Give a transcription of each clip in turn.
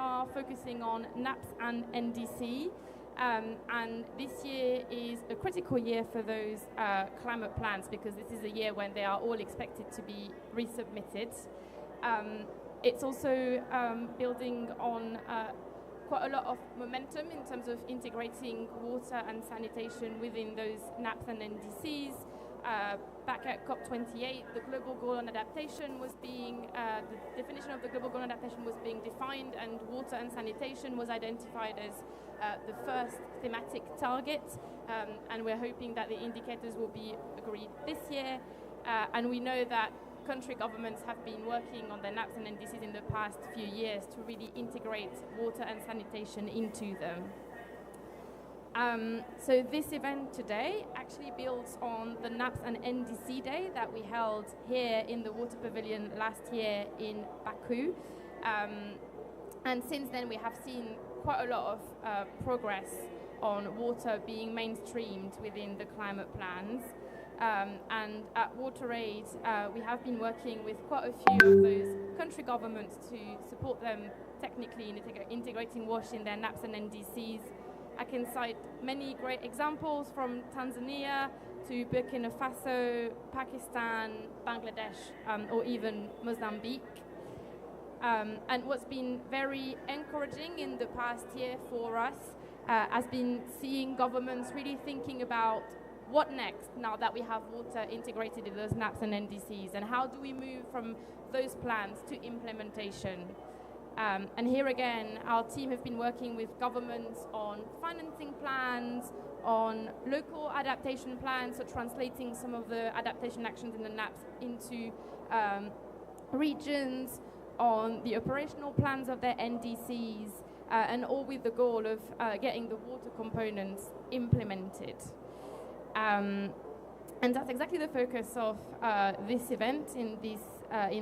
are focusing on NAPs and NDC. And this year is a critical year for those climate plans because this is a year when they are all expected to be resubmitted. It's also building on quite a lot of momentum in terms of integrating water and sanitation within those NAPs and NDCs. Back at COP28, the global goal on adaptation was being, the definition of the global goal on adaptation was being defined, and water and sanitation was identified as the first thematic target. And we're hoping that the indicators will be agreed this year. And we know that country governments have been working on their NAPs and NDCs in the past few years to really integrate water and sanitation into them. So this event today actually builds on the NAPs and NDC Day that we held here in the Water Pavilion last year in Baku. And since then we have seen quite a lot of progress on water being mainstreamed within the climate plans. And at WaterAid, we have been working with quite a few of those country governments to support them technically in integrating WASH in their NAPs and NDCs. I can cite many great examples from Tanzania to Burkina Faso, Pakistan, Bangladesh, or even Mozambique. And what's been very encouraging in the past year for us has been seeing governments really thinking about what next now that we have water integrated in those NAPs and NDCs, and how do we move from those plans to implementation. And here again, our team have been working with governments on financing plans, on local adaptation plans, so translating some of the adaptation actions in the NAPs into regions, on the operational plans of their NDCs, and all with the goal of getting the water components implemented. And that's exactly the focus of this event in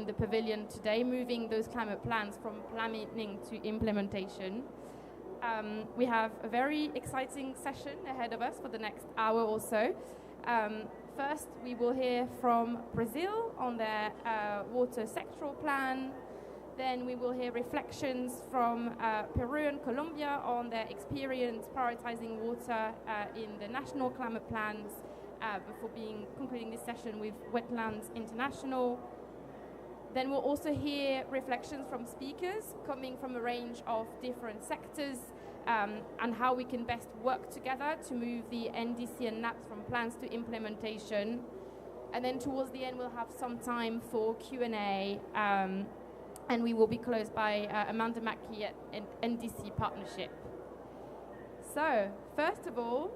the pavilion today, moving those climate plans from planning to implementation. We have a very exciting session ahead of us for the next hour or so. First, we will hear from Brazil on their water sectoral plan. Then we will hear reflections from Peru and Colombia on their experience prioritizing water in the national climate plans before concluding this session with Wetlands International. Then we'll also hear reflections from speakers coming from a range of different sectors and how we can best work together to move the NDC and NAPs from plans to implementation. And then towards the end, we'll have some time for Q&A. And we will be closed by Amanda Mackey at NDC Partnership. So, first of all,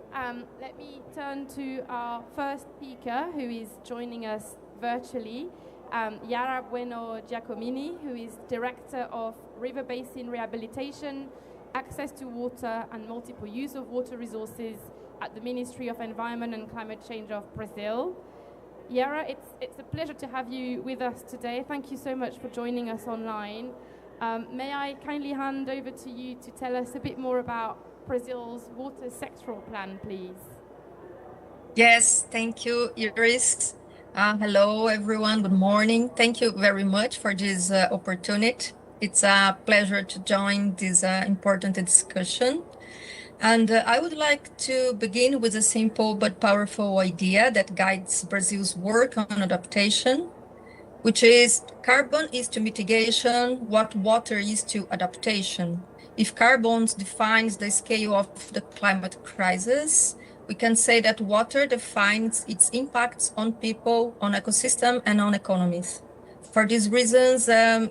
let me turn to our first speaker, who is joining us virtually, Yara Bueno Giacomini, who is Director of River Basin Rehabilitation, Access to Water and Multiple Use of Water Resources at the Ministry of Environment and Climate Change of Brazil. Yara, it's a pleasure to have you with us today. Thank you so much for joining us online. May I kindly hand over to you to tell us a bit more about Brazil's water sectoral plan, please? Yes, thank you, Iris. Hello, everyone. Good morning. Thank you very much for this opportunity. It's a pleasure to join this important discussion. And I would like to begin with a simple but powerful idea that guides Brazil's work on adaptation, which is carbon is to mitigation what water is to adaptation. If carbon defines the scale of the climate crisis, we can say that water defines its impacts on people, on ecosystem, and on economies. For these reasons,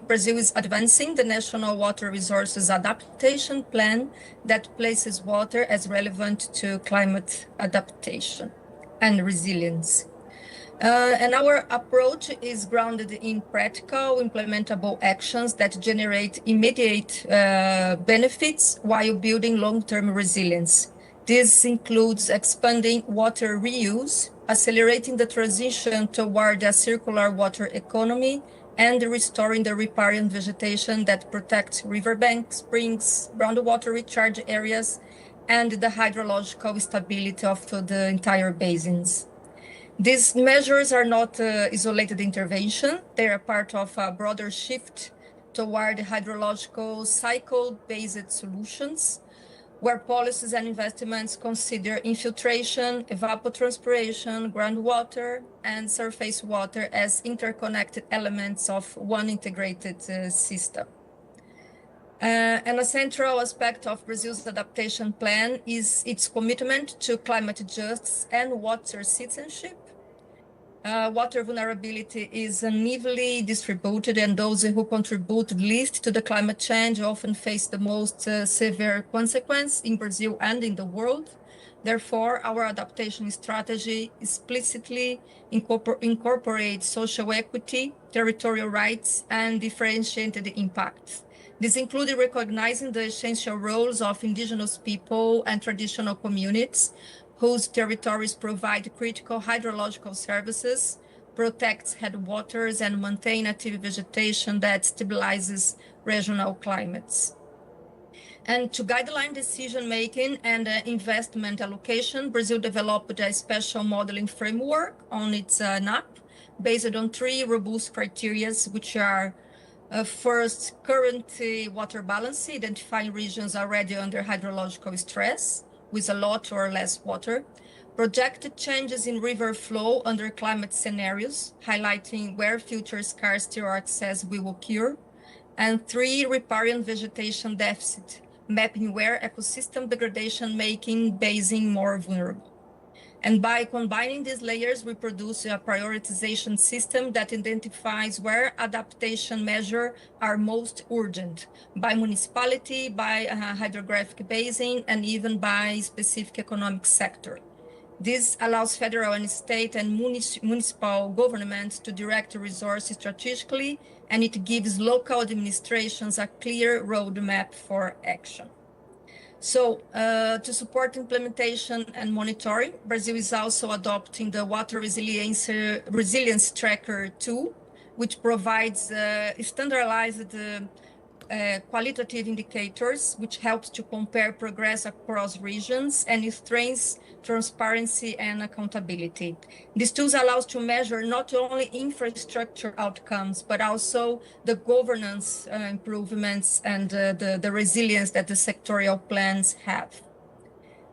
Brazil is advancing the National Water Resources Adaptation Plan that places water as relevant to climate adaptation and resilience. And our approach is grounded in practical, implementable actions that generate immediate benefits while building long-term resilience. This includes expanding water reuse, accelerating the transition toward a circular water economy, and restoring the riparian vegetation that protects riverbanks, springs, groundwater recharge areas, and the hydrological stability of the entire basins. These measures are not isolated intervention. They are part of a broader shift toward hydrological cycle-based solutions, where policies and investments consider infiltration, evapotranspiration, groundwater, and surface water as interconnected elements of one integrated system. And a central aspect of Brazil's adaptation plan is its commitment to climate justice and water citizenship. Water vulnerability is unevenly distributed, and those who contribute least to the climate change often face the most severe consequence in Brazil and in the world. Therefore, our adaptation strategy explicitly incorporates social equity, territorial rights, and differentiated impacts. This included recognizing the essential roles of indigenous people and traditional communities, whose territories provide critical hydrological services, protects headwaters, and maintain active vegetation that stabilizes regional climates. And to guideline decision-making and investment allocation, Brazil developed a special modeling framework on its NAP based on three robust criteria, which are first, current water balance, identifying regions already under hydrological stress with a lot or less water. Projected changes in river flow under climate scenarios, highlighting where future scarcity or excess will occur. And three, riparian vegetation deficit, mapping where ecosystem degradation making basin more vulnerable. And by combining these layers, we produce a prioritization system that identifies where adaptation measures are most urgent by municipality, by hydrographic basin, and even by specific economic sector. This allows federal and state and municipal governments to direct resources strategically, and it gives local administrations a clear roadmap for action. So to support implementation and monitoring, Brazil is also adopting the Water Resilience Tracker tool, which provides standardized qualitative indicators, which helps to compare progress across regions and it strengthens transparency and accountability. These tools allow us to measure not only infrastructure outcomes, but also the governance improvements and the resilience that the sectorial plans have.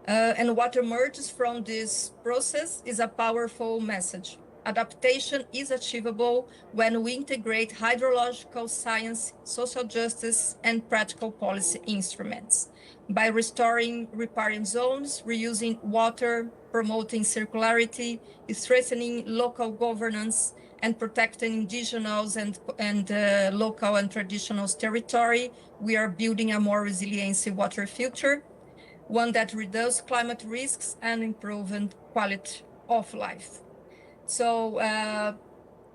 And what emerges from this process is a powerful message. Adaptation is achievable when we integrate hydrological science, social justice, and practical policy instruments. By restoring riparian zones, reusing water, promoting circularity, strengthening local governance, and protecting indigenous and local and traditional territory, we are building a more resilient water future, one that reduces climate risks and improves quality of life. So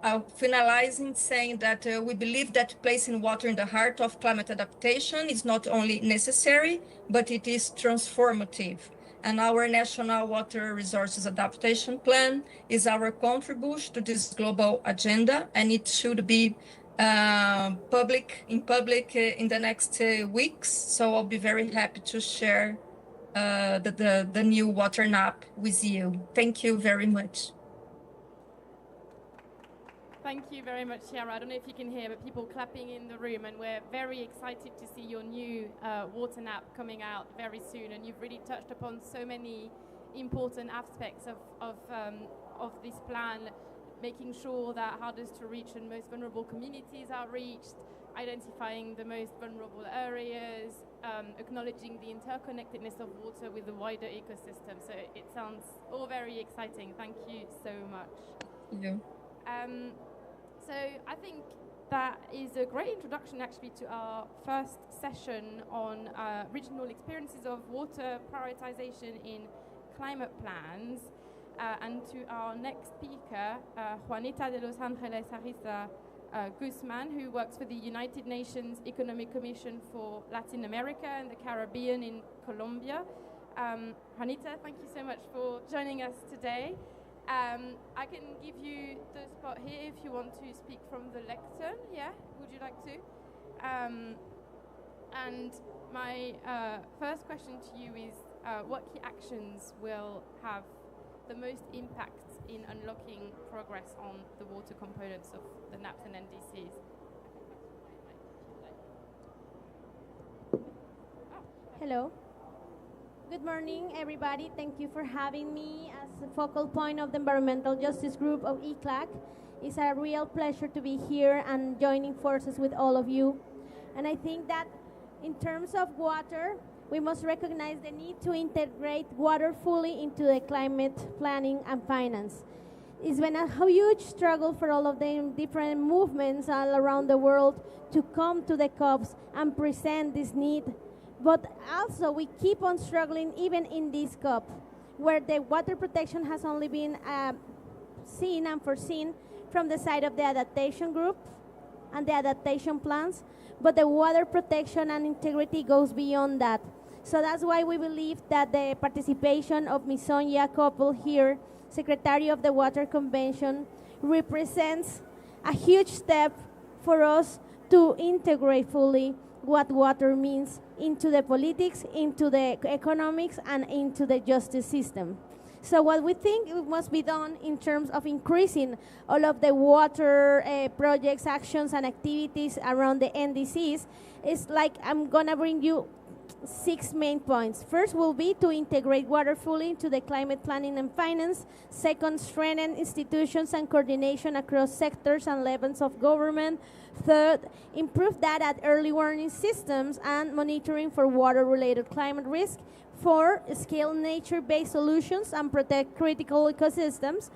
I'll finalize in saying that we believe that placing water in the heart of climate adaptation is not only necessary, but it is transformative. And our National Water Resources Adaptation Plan is our contribution to this global agenda, and it should be public in the next weeks. So I'll be very happy to share the new water NAP with you. Thank you very much. Thank you very much, Chiara. I don't know if you can hear, but people clapping in the room, and we're very excited to see your new water NAP coming out very soon. And you've really touched upon so many important aspects of this plan, making sure that hardest to reach and most vulnerable communities are reached, identifying the most vulnerable areas, acknowledging the interconnectedness of water with the wider ecosystem. So it sounds all very exciting. Thank you so much. Yeah. So I think that is a great introduction actually to our first session on regional experiences of water prioritization in climate plans, and to our next speaker, Juanita de los Angeles Ariza Guzman, who works for the United Nations Economic Commission for Latin America and the Caribbean in Colombia. Juanita, thank you so much for joining us today. I can give you the spot here if you want to speak from the lectern. Yeah, would you like to? And my first question to you is, what key actions will have the most impact in unlocking progress on the water components of the NAPs and NDCs? Hello. Good morning, everybody. Thank you for having me as a focal point of the Environmental Justice Group of ECLAC. It's a real pleasure to be here and joining forces with all of you. And I think that in terms of water, we must recognize the need to integrate water fully into the climate planning and finance. It's been a huge struggle for all of the different movements all around the world to come to the COPs and present this need. But also we keep on struggling even in this COP, where the water protection has only been seen and foreseen from the side of the adaptation group and the adaptation plans, but the water protection and integrity goes beyond that. So that's why we believe that the participation of Ms. Sonia Koppel here, Secretary of the Water Convention, represents a huge step for us to integrate fully what water means into the politics, into the economics, and into the justice system. So what we think must be done in terms of increasing all of the water projects, actions, and activities around the NDCs is like, I'm gonna bring you 6 main points. First will be to integrate water fully into the climate planning and finance. Second, strengthen institutions and coordination across sectors and levels of government. Third, improve data at early warning systems and monitoring for water-related climate risk. 4, scale nature-based solutions and protect critical ecosystems.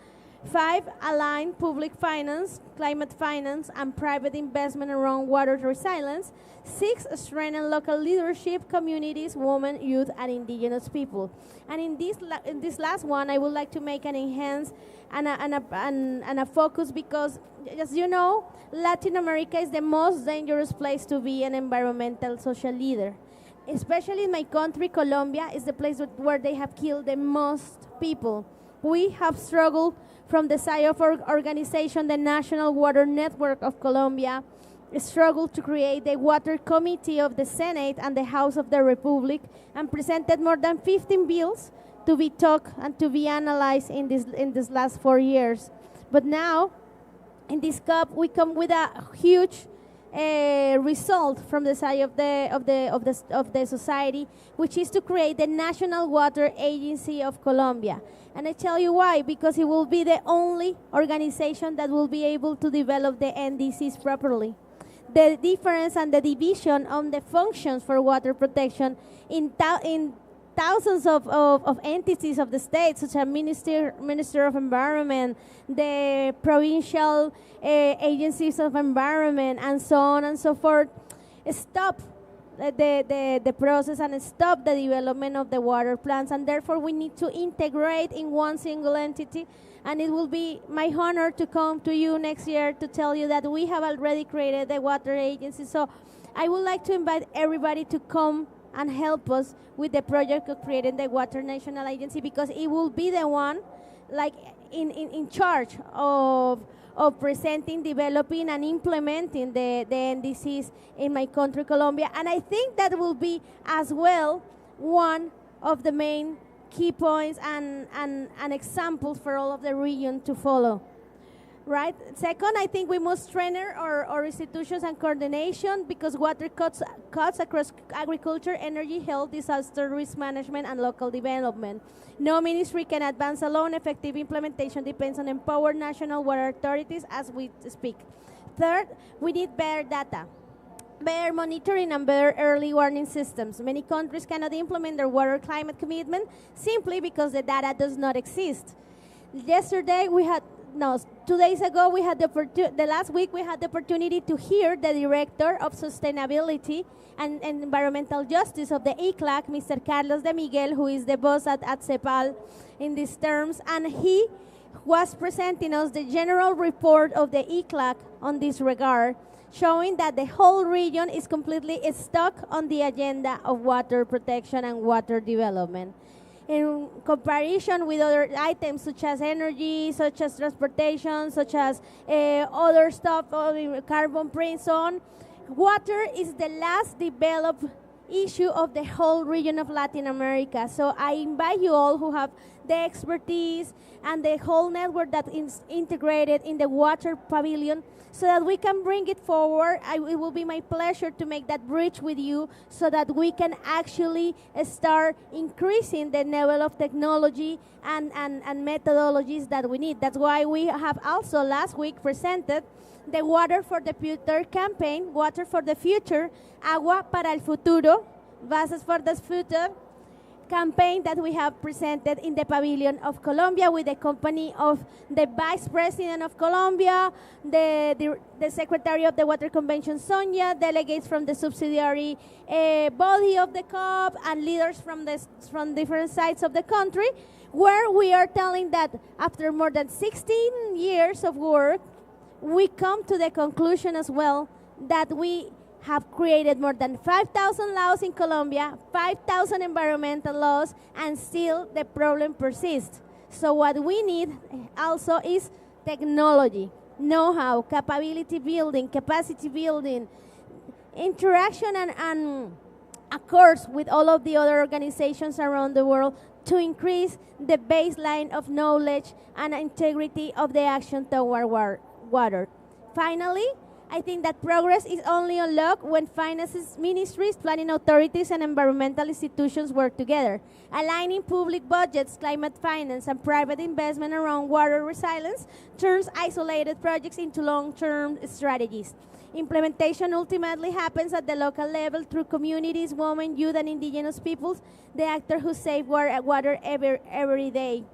5, align public finance, climate finance, and private investment around water resilience. 6, strengthen local leadership, communities, women, youth, and indigenous people. And in this last one, I would like to make an enhance and a focus because, as you know, Latin America is the most dangerous place to be an environmental social leader. Especially in my country, Colombia, is the place where they have killed the most people. We have struggled from the side of our organization, the National Water Network of Colombia, struggled to create the Water Committee of the Senate and the House of the Republic, and presented more than 15 bills to be talked and to be analyzed in this last 4 years. But now, in this COP, we come with a huge result from the side of the society, which is to create the National Water Agency of Colombia. And I tell you why, because it will be the only organization that will be able to develop the NDCs properly. The difference and the division on the functions for water protection in thousands of entities of the state, such as Minister of Environment, the provincial agencies of environment, and so on and so forth, stop the process and stop the development of the water plants. And therefore, we need to integrate in one single entity. And it will be my honor to come to you next year to tell you that we have already created the water agency. So I would like to invite everybody to come and help us with the project of creating the Water National Agency, because it will be the one like in charge of presenting, developing, and implementing the NDCs in my country, Colombia. And I think that will be as well one of the main key points and examples for all of the region to follow. Right. Second, I think we must strengthen our institutions and coordination, because water cuts across agriculture, energy, health, disaster risk management, and local development. No ministry can advance alone. Effective implementation depends on empowered national water authorities as we speak. Third, we need better data, better monitoring, and better early warning systems. Many countries cannot implement their water climate commitment simply because the data does not exist. No, 2 days ago, last week, we had the opportunity to hear the Director of Sustainability and Environmental Justice of the ECLAC, Mr. Carlos de Miguel, who is the boss at CEPAL in these terms, and he was presenting us the general report of the ECLAC on this regard, showing that the whole region is completely stuck on the agenda of water protection and water development. In comparison with other items such as energy, such as transportation, such as other stuff, carbon print, so on, water is the last developed issue of the whole region of Latin America. So I invite you all who have the expertise, and the whole network that is integrated in the water pavilion so that we can bring it forward. It will be my pleasure to make that bridge with you so that we can actually start increasing the level of technology and methodologies that we need. That's why we have also last week presented the Water for the Future campaign, Water for the Future, Agua para el Futuro, Bases for the Future campaign that we have presented in the Pavilion of Colombia with the company of the Vice President of Colombia, the Secretary of the Water Convention, Sonia, delegates from the subsidiary body of the COP, and leaders from different sides of the country, where we are telling that after more than 16 years of work, we come to the conclusion as well that we have created more than 5,000 laws in Colombia, 5,000 environmental laws, and still the problem persists. So what we need also is technology, know-how, capability building, capacity building, interaction and accords with all of the other organizations around the world to increase the baseline of knowledge and integrity of the action toward water. Finally, I think that progress is only unlocked when finances ministries, planning authorities, and environmental institutions work together. Aligning public budgets, climate finance, and private investment around water resilience turns isolated projects into long-term strategies. Implementation ultimately happens at the local level through communities, women, youth, and indigenous peoples, the actors who save water every day.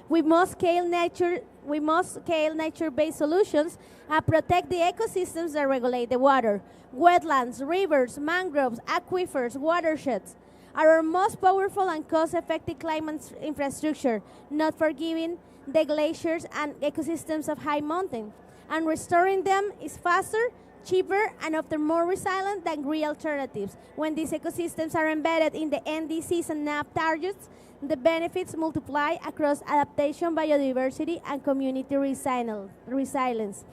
We must scale nature-based solutions and protect the ecosystems that regulate the water. Wetlands, rivers, mangroves, aquifers, watersheds are our most powerful and cost-effective climate infrastructure, not forgiving the glaciers and ecosystems of high mountains. And restoring them is faster, cheaper, and often more resilient than green alternatives. When these ecosystems are embedded in the NDCs and NAP targets, the benefits multiply across adaptation, biodiversity, and community resilience.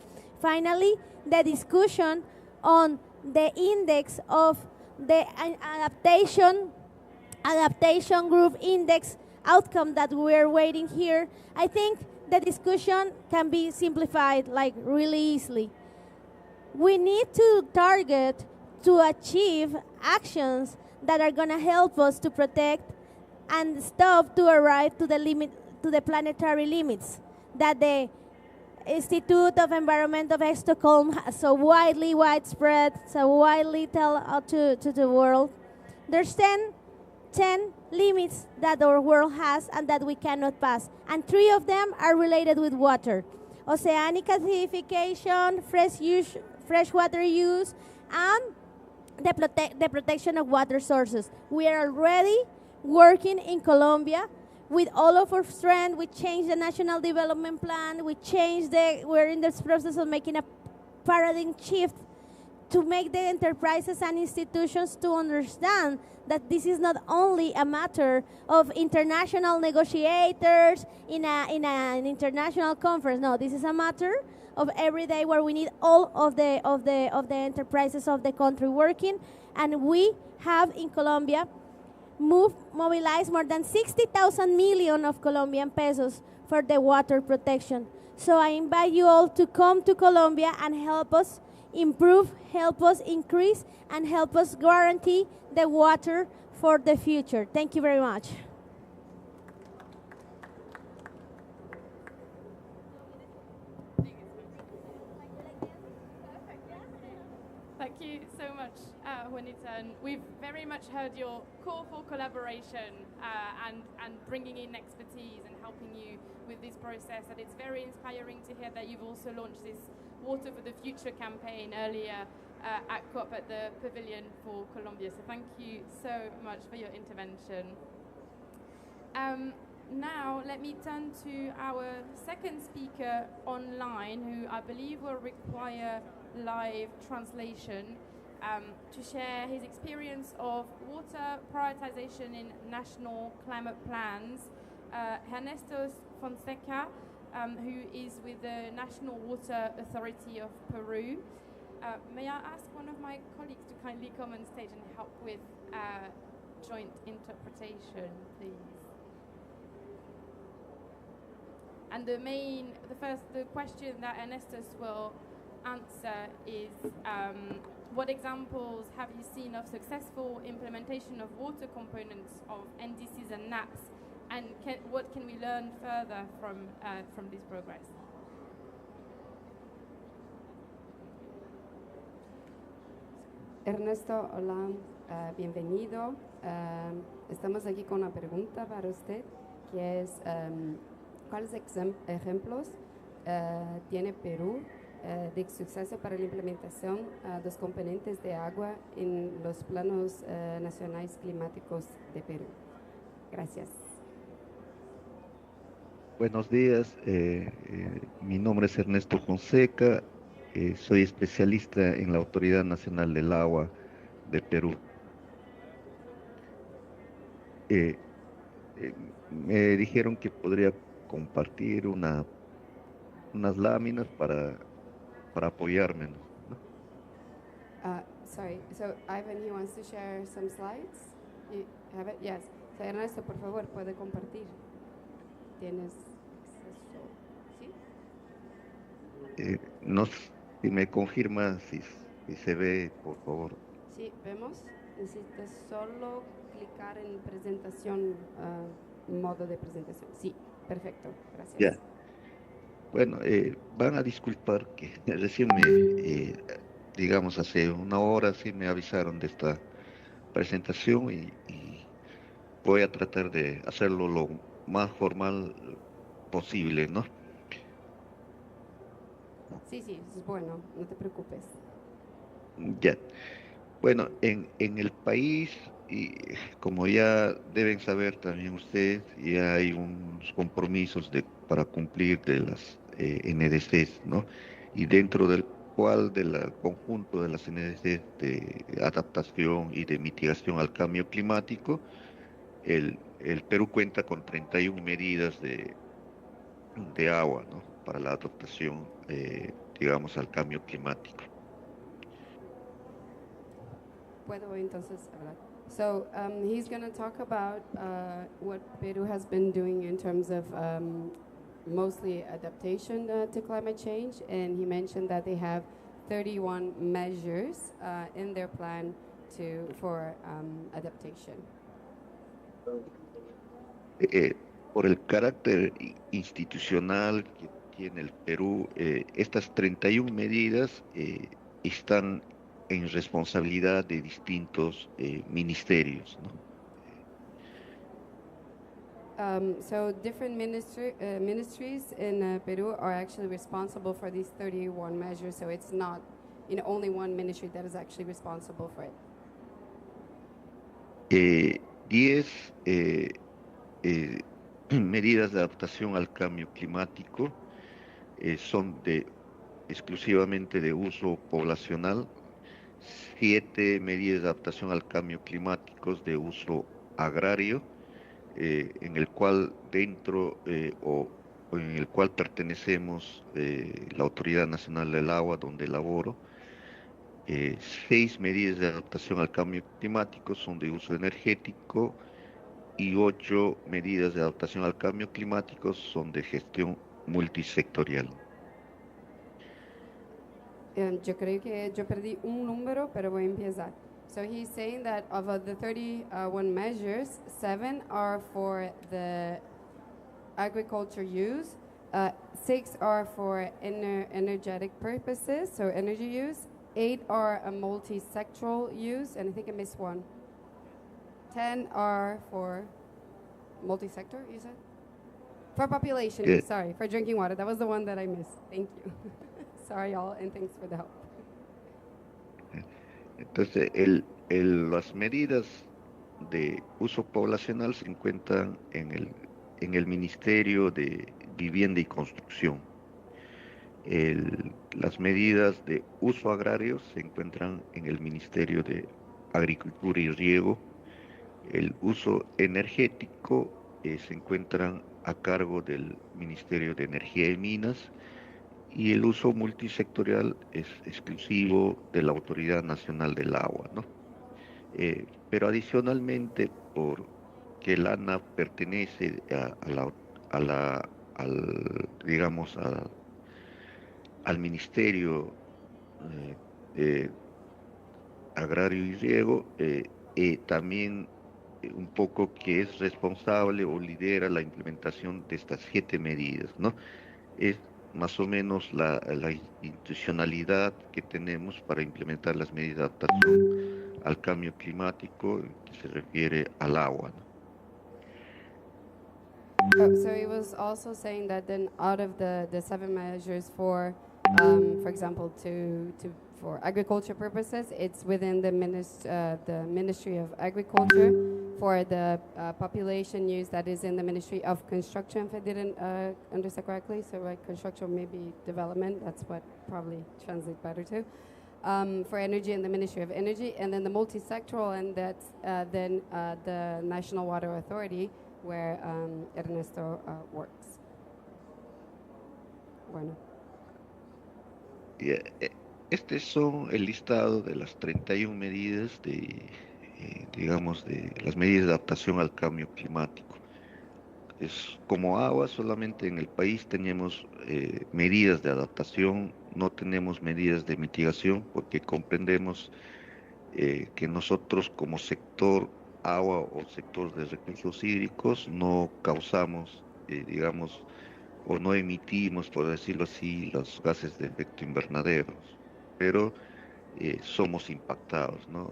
Finally, the discussion on the index of the adaptation group index outcome that we're waiting here, I think the discussion can be simplified like really easily. We need to target to achieve actions that are going to help us to protect and stop to arrive to the planetary limits that the Institute of Environment of Stockholm has so widespread, so widely tell to the world. There's 10 limits that our world has and that we cannot pass, and 3 of them are related with water: oceanic acidification, freshwater use, and the protection of water sources. We are already working in Colombia with all of our strength. We changed the National Development Plan. We're in this process of making a paradigm shift to make the enterprises and institutions to understand that this is not only a matter of international negotiators in an international conference. No, this is a matter of every day where we need all of the enterprises of the country working, and we have in Colombia mobilized more than 60,000 million of Colombian pesos for the water protection. So I invite you all to come to Colombia and help us improve, help us increase, and help us guarantee the water for the future. Thank you very much. Thank you so much, Juanita. And we've very much heard your call for collaboration and bringing in expertise and helping you with this process. And it's very inspiring to hear that you've also launched this Water for the Future campaign earlier at COP at the Pavilion for Colombia. So thank you so much for your intervention. Now let me turn to our second speaker online, who I believe will require live translation, to share his experience of water prioritization in national climate plans. Ernesto Fonseca, who is with the National Water Authority of Peru. May I ask one of my colleagues to kindly come on stage and help with joint interpretation, please? And the question that Ernestus will answer is, what examples have you seen of successful implementation of water components of NDCs and NAPs, and what can we learn further from this progress? Ernesto, hola, bienvenido. Estamos aquí con una pregunta para usted, que es, ¿cuáles ejemplos tiene Perú de suceso para la implementación de los componentes de agua en los planos nacionales climáticos de Perú? Gracias. Buenos días, mi nombre es Ernesto Fonseca, soy especialista en la Autoridad Nacional del Agua de Perú. Me dijeron que podría compartir unas láminas para apoyarme, ¿no? Sorry, so Ivan, he wants to share some slides. You have it? Yes. So Ernesto, por favor, puede compartir. ¿Tienes acceso? ¿Sí? No sé si me confirma si se ve, por favor. Sí, vemos. Necesitas solo clicar en presentación, modo de presentación. Sí, perfecto. Gracias. Ya. Bueno, van a disculpar que recién digamos, hace una hora sí me avisaron de esta presentación y voy a tratar de hacerlo lo más formal posible, ¿no? Sí, es bueno, no te preocupes. Ya. Bueno, en el país, y como ya deben saber también ustedes, ya hay unos compromisos para cumplir de las NDCs, ¿no? Y dentro del cual del conjunto de las NDCs de adaptación y de mitigación al cambio climático, el Perú cuenta con 31 medidas de agua, ¿no? Para la adaptación, digamos, al cambio climático. Puedo entonces hablar. So he's going to talk about what Peru has been doing in terms of mostly adaptation to climate change, and he mentioned that they have 31 measures in their plan for adaptation. Por el carácter institucional que tiene el Perú, estas 31 medidas están en responsabilidad de distintos ministerios, ¿no? So different ministries in Peru are actually responsible for these 31 measures, so it's not only one ministry that is actually responsible for it. 10 medidas de adaptación al cambio climático son exclusivamente de uso poblacional, 7 medidas de adaptación al cambio climático de uso agrario, en el cual o en el cual pertenecemos la Autoridad Nacional del Agua, donde laboro. 6 medidas de adaptación al cambio climático son de uso energético y 8 medidas de adaptación al cambio climático son de gestión multisectorial. Yo creo que yo perdí un número, pero voy a empezar. So he's saying that of the 31 measures, 7 are for the agriculture use, 6 are for energetic purposes, so energy use, 8 are a multi-sectoral use, and I think I missed one. 10 are for multi-sector, you said? For population use, sorry, for drinking water. That was the one that I missed. Thank you. Sorry, all, and thanks for the help. Entonces, las medidas de uso poblacional se encuentran en el Ministerio de Vivienda y Construcción. Las medidas de uso agrario se encuentran en el Ministerio de Agricultura y Riego. El uso energético se encuentran a cargo del Ministerio de Energía y Minas, y el uso multisectorial es exclusivo de la Autoridad Nacional del Agua, ¿no? Pero adicionalmente, porque el ANAP pertenece a digamos, al Ministerio eh, Agrario y Riego, también un poco que es responsable o lidera la implementación de estas 7 medidas, ¿no? Es más o menos la institucionalidad que tenemos para implementar las medidas de adaptación al cambio climático que se refiere al agua, ¿no? So he was also saying that then out of the 7 measures for example, for agriculture purposes, it's within the Ministry of Agriculture. For the population use, that is in the Ministry of Construction, if I didn't understand correctly. So like construction, maybe development, that's what probably translates better to. For energy in the Ministry of Energy, and then the multi-sectoral, and that's then the National Water Authority, where Ernesto works. Bueno. Estos son el listado de las 31 medidas digamos, de las medidas de adaptación al cambio climático. Es como agua, solamente en el país tenemos medidas de adaptación, no tenemos medidas de mitigación, porque comprendemos que nosotros como sector agua o sector de recursos hídricos no causamos, digamos, o no emitimos, por decirlo así, los gases de efecto invernadero, pero somos impactados, ¿no?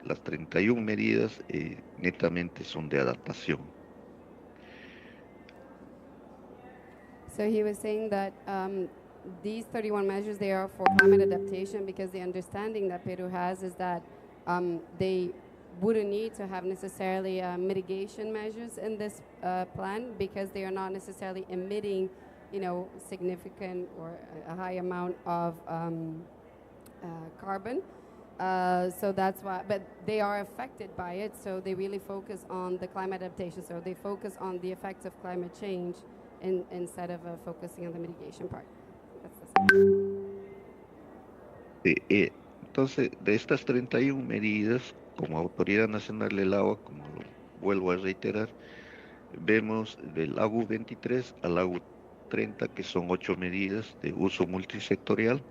Las 31 medidas netamente son de adaptación. So he was saying that these 31 measures, they are for climate adaptation, because the understanding that Peru has is that they wouldn't need to have necessarily mitigation measures in this plan, because they are not necessarily emitting, significant or a high amount of carbon. So that's why, but they are affected by it, so they really focus on the climate adaptation. So they focus on the effects of climate change instead of focusing on the mitigation part. Entonces, de estas 31 medidas, como Autoridad Nacional del Agua, como lo vuelvo a reiterar, vemos del AGU 23 al AGU 30, que son 8 medidas de uso multisectorial,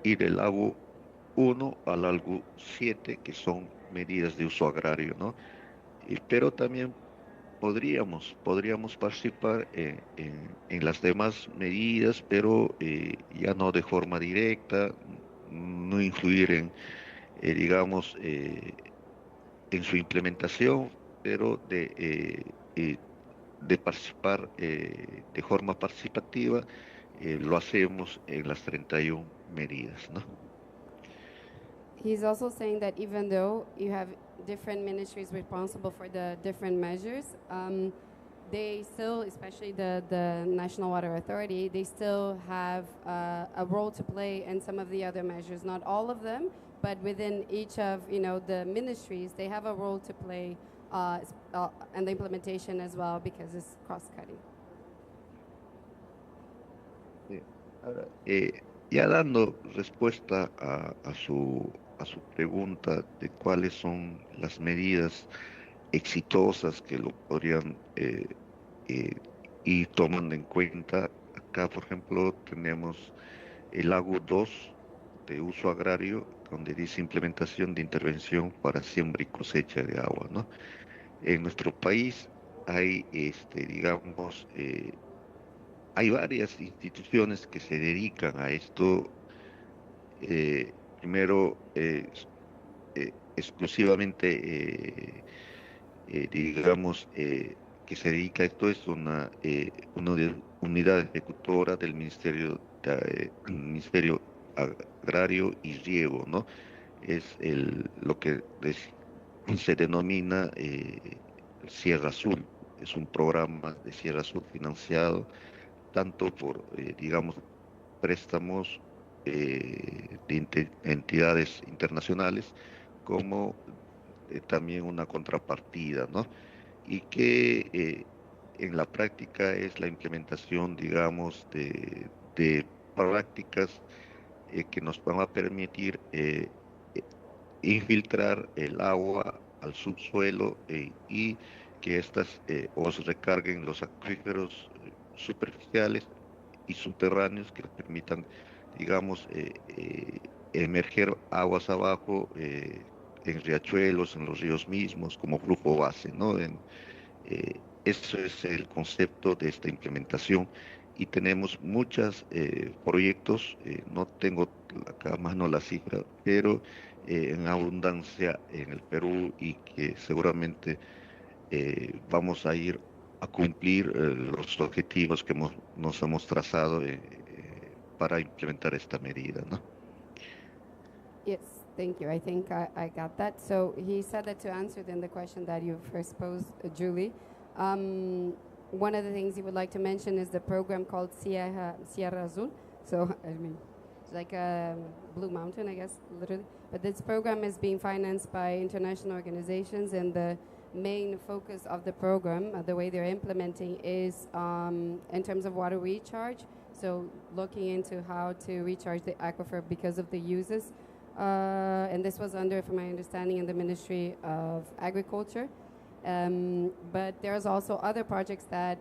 y del AGU 1 al AGU 7, que son medidas de uso agrario, ¿no? Pero también podríamos participar en las demás medidas, pero ya no de forma directa, no influir digamos, en su implementación, pero de participar de forma participativa, lo hacemos en las 31 medidas, ¿no? He's also saying that even though you have different ministries responsible for the different measures, they still, especially the National Water Authority, they still have a role to play in some of the other measures. Not all of them, but within each of the ministries, they have a role to play and the implementation as well, because it's cross-cutting. Ahora, ya dando respuesta a su pregunta de cuáles son las medidas exitosas que lo podrían ir tomando en cuenta. Acá, por ejemplo, tenemos el AGU 2 de uso agrario, donde dice implementación de intervención para siembra y cosecha de agua, ¿no? En nuestro país hay, digamos, hay varias instituciones que se dedican a esto. Primero, exclusivamente, digamos, que se dedica a esto es una unidad ejecutora del Ministerio Agrario y Riego, ¿no? Es lo que se denomina Sierra Azul. Es un programa de Sierra Azul financiado tanto por, digamos, préstamos de entidades internacionales, como también una contrapartida, ¿no? Y que en la práctica es la implementación, digamos, de prácticas que nos van a permitir infiltrar el agua al subsuelo y que éstas os recarguen los acuíferos superficiales y subterráneos que permitan, digamos, emerger aguas abajo en riachuelos, en los ríos mismos, como flujo base, ¿no? Eso es el concepto de esta implementación y tenemos muchos proyectos, no tengo acá a mano la cifra, pero en abundancia en el Perú y que seguramente vamos a ir a cumplir los objetivos que nos hemos trazado para implementar esta medida, ¿no? Yes, thank you. I think I got that. So he said that to answer then the question that you first posed, Julie, one of the things he would like to mention is the program called Sierra Azul. So, I mean, it's like a Blue Mountain, I guess, literally. But this program is being financed by international organizations, and the main focus of the program, the way they're implementing, is in terms of water recharge. So looking into how to recharge the aquifer because of the uses. And this was under, from my understanding, in the Ministry of Agriculture. But there's also other projects that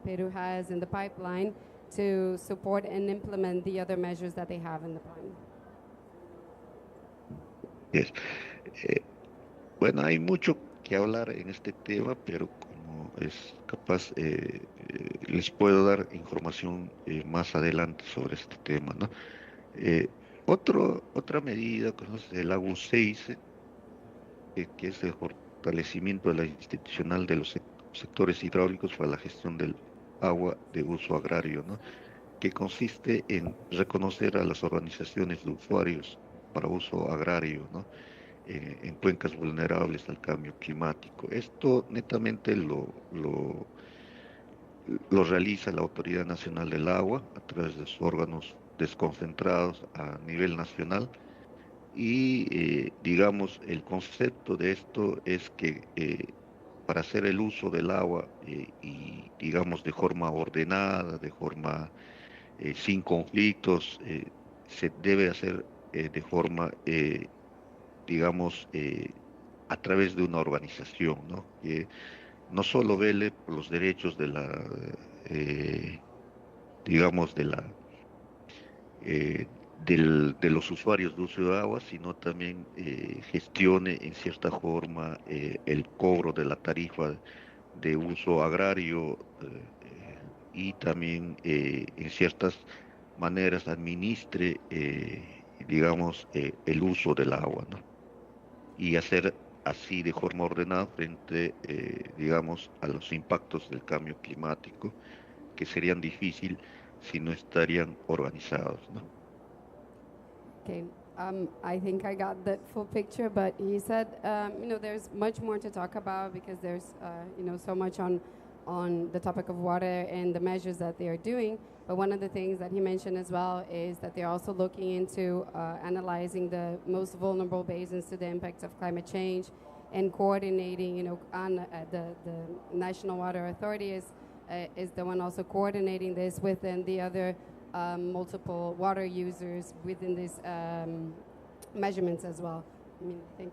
Peru has in the pipeline to support and implement the other measures that they have in the plan. Yes. Bueno, hay mucho que hablar en este tema, pero como es capaz, les puedo dar información más adelante sobre este tema, ¿no? Otra medida que es el AGU 6, que es el fortalecimiento de la institucional de los sectores hidráulicos para la gestión del agua de uso agrario, ¿no? Que consiste en reconocer a las organizaciones de usuarios para uso agrario, ¿no? En cuencas vulnerables al cambio climático. Esto netamente lo realiza la Autoridad Nacional del Agua a través de sus órganos desconcentrados a nivel nacional y digamos el concepto de esto es que para hacer el uso del agua y digamos de forma ordenada, de forma sin conflictos, se debe hacer de forma digamos a través de una organización, ¿no? Que no solo vele por los derechos de la digamos de los usuarios de uso de agua, sino también gestione en cierta forma el cobro de la tarifa de uso agrario y también en ciertas maneras administre, digamos, el uso del agua, ¿no? Y hacer así de forma ordenada frente, digamos, a los impactos del cambio climático, que serían difíciles si no estarían organizados, ¿no? Okay, I think I got the full picture, but he said, there's much more to talk about because there's, so much on the topic of water and the measures that they are doing. But one of the things that he mentioned as well is that they're also looking into analyzing the most vulnerable basins to the impacts of climate change and coordinating, on the National Water Authority is the one also coordinating this within the other multiple water users within these measurements as well. I mean, I think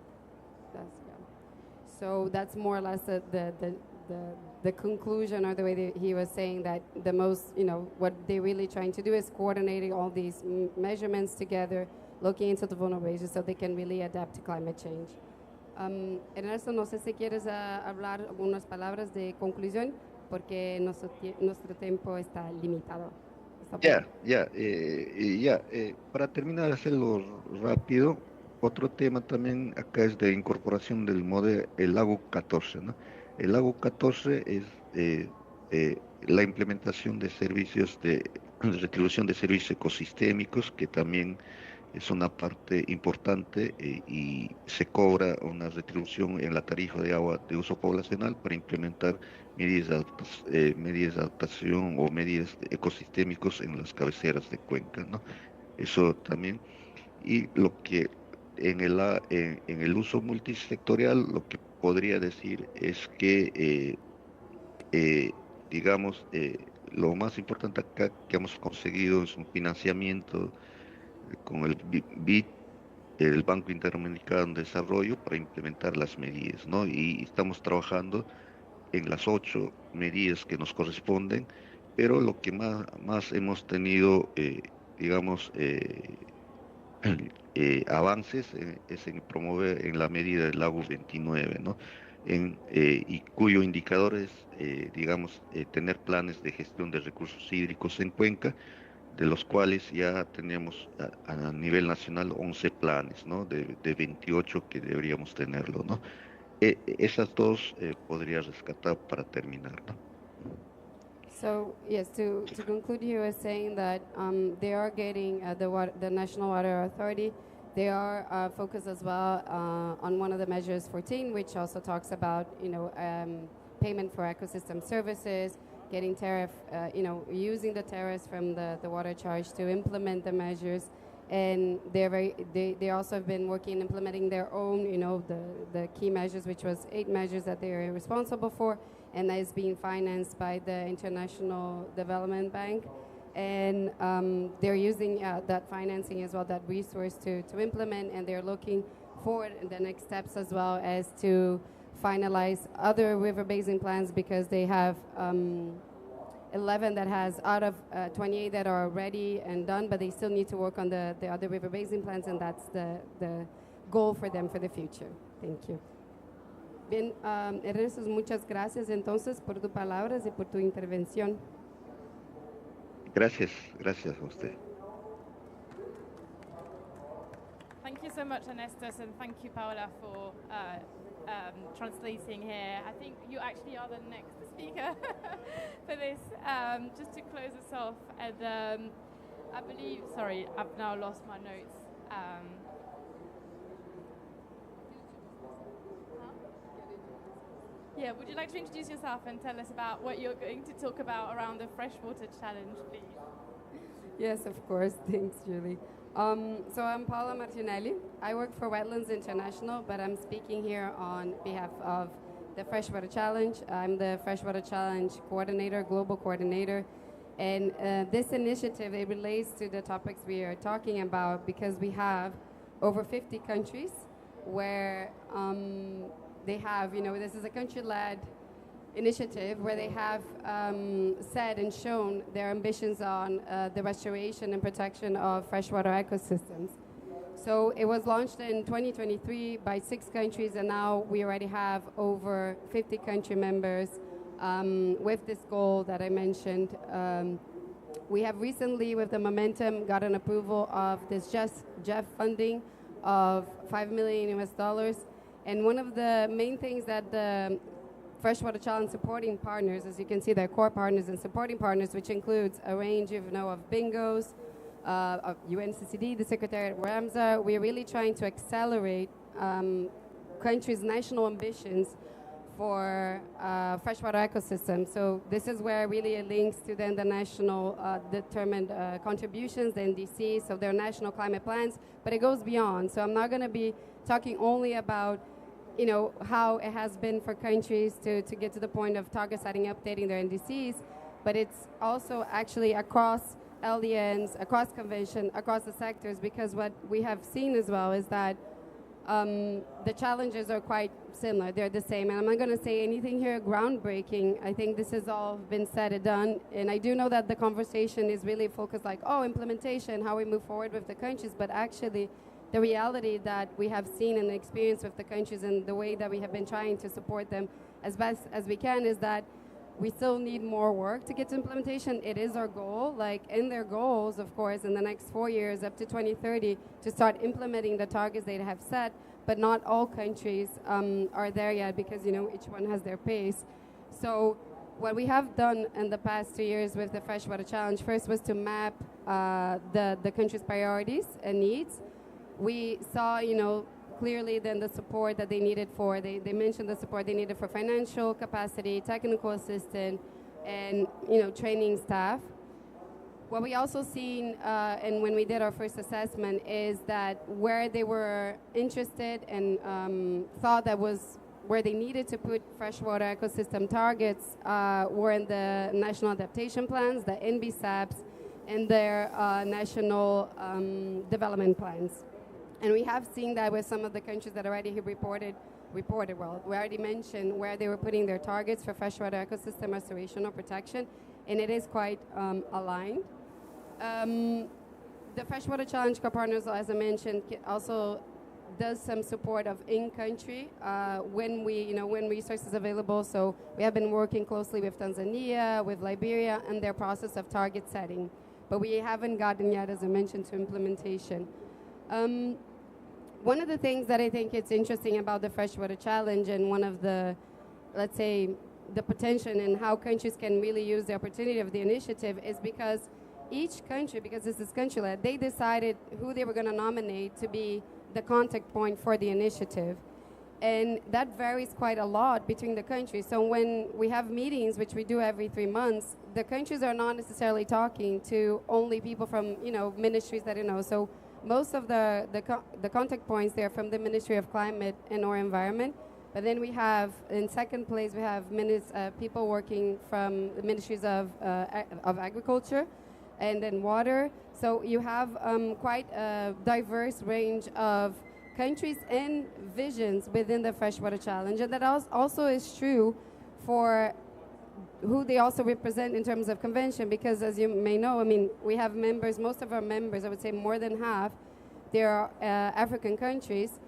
that's, yeah. So that's more or less the conclusion, or the way that he was saying that the most, what they're really trying to do is coordinating all these measurements together, looking into the vulnerabilities so they can really adapt to climate change. Ernesto, no sé si quieres hablar algunas palabras de conclusión, porque nuestro tiempo está limitado. Para terminar, hacerlo rápido, otro tema también acá es de incorporación del modelo, el lago 14, ¿no? El lago 14 es la implementación de servicios de retribución de servicios ecosistémicos, que también es una parte importante y se cobra una retribución en la tarifa de agua de uso poblacional para implementar medidas de adaptación o medidas ecosistémicos en las cabeceras de cuenca, ¿no? Eso también. Y lo que en el uso multisectorial, lo que podría decir es que, digamos, lo más importante acá que hemos conseguido es un financiamiento con el BID, el Banco Interamericano de Desarrollo, para implementar las medidas, ¿no? Y estamos trabajando en las 8 medidas que nos corresponden pero lo que más hemos tenido, digamos, avances es en promover en la medida del lago 29, ¿no? Y cuyo indicador es, digamos, tener planes de gestión de recursos hídricos en cuenca, de los cuales ya tenemos a nivel nacional 11 planes, ¿no? De 28 que deberíamos tenerlo, ¿no? Esas dos podría rescatar para terminar, ¿no? So yes, to conclude, he was saying that they are getting the National Water Authority. They are focused as well on one of the measures 14, which also talks about payment for ecosystem services, getting tariff, using the tariffs from the water charge to implement the measures. And they also have been working implementing their own, the key measures, which was 8 measures that they are responsible for, and that is being financed by the International Development Bank. And they're using that financing as well, that resource to implement, and they're looking forward in the next steps as well as to finalize other river basin plans, because they have 11 that has out of 28 that are ready and done, but they still need to work on the other river basin plans, and that's the goal for them for the future. Thank you. Bien, Ernesto, muchas gracias entonces por tus palabras y por tu intervención. Gracias a usted. Thank you so much, Ernestus, and thank you, Paola, for translating here. I think you actually are the next speaker for this. Just to close us off, and I believe, sorry, I've now lost my notes. Yeah, would you like to introduce yourself and tell us about what you're going to talk about around the Freshwater Challenge, please? Yes, of course. Thanks, Julie. So I'm Paula Martinelli. I work for Wetlands International, but I'm speaking here on behalf of the Freshwater Challenge. I'm the Freshwater Challenge coordinator, global coordinator. And this initiative, it relates to the topics we are talking about, because we have over 50 countries where they have, this is a country-led initiative where they have said and shown their ambitions on the restoration and protection of freshwater ecosystems. So it was launched in 2023 by 6 countries, and now we already have over 50 country members with this goal that I mentioned. We have recently, with the momentum, got an approval of this JEF funding of $5 million US. And one of the main things that the Freshwater Challenge supporting partners, as you can see, they're core partners and supporting partners, which includes a range of bingos, of UNCCD, the Secretariat Ramsar. We're really trying to accelerate countries' national ambitions for freshwater ecosystems. So this is where really it links to then the national determined contributions, the NDCs, so their national climate plans, but it goes beyond. So I'm not going to be talking only about how it has been for countries to get to the point of target setting, updating their NDCs, but it's also actually across LDNs, across convention, across the sectors, because what we have seen as well is that the challenges are quite similar. They're the same, and I'm not going to say anything here groundbreaking. I think this has all been said and done, and I do know that the conversation is really focused implementation, how we move forward with the countries, but actually the reality that we have seen and experienced with the countries and the way that we have been trying to support them as best as we can is that we still need more work to get to implementation. It is our goal, in their goals, of course, in the next 4 years up to 2030 to start implementing the targets they have set, but not all countries are there yet because, each one has their pace. So what we have done in the past 2 years with the Freshwater Challenge first was to map the country's priorities and needs. We saw, clearly then the support that they needed they mentioned the support they needed for financial capacity, technical assistance, and, training staff. What we also seen, and when we did our first assessment, is that where they were interested and thought that was where they needed to put freshwater ecosystem targets were in the national adaptation plans, the NBSAPs, and their national development plans. And we have seen that with some of the countries that already reported well. We already mentioned where they were putting their targets for freshwater ecosystem restoration or protection. and it is quite aligned. The Freshwater Challenge co-partners, as I mentioned, also does some support of in-country when resources available. So we have been working closely with Tanzania, with Liberia, and their process of target setting. But we haven't gotten yet, as I mentioned, to implementation. One of the things that I think it's interesting about the Freshwater Challenge, and one of the, let's say, the potential and how countries can really use the opportunity of the initiative is because each country, because this is country-led, they decided who they were going to nominate to be the contact point for the initiative. And that varies quite a lot between the countries. So when we have meetings, which we do every 3 months, the countries are not necessarily talking to only people from, ministries that, So most of the contact points, they're from the Ministry of Climate and or Environment. But then we have, in second place, we have people working from the Ministries of Agriculture and then Water. So you have quite a diverse range of countries and visions within the Freshwater Challenge. And that also is true for who they also represent in terms of convention, because as you may know, we have members, most of our members, I would say more than half, they are African countries.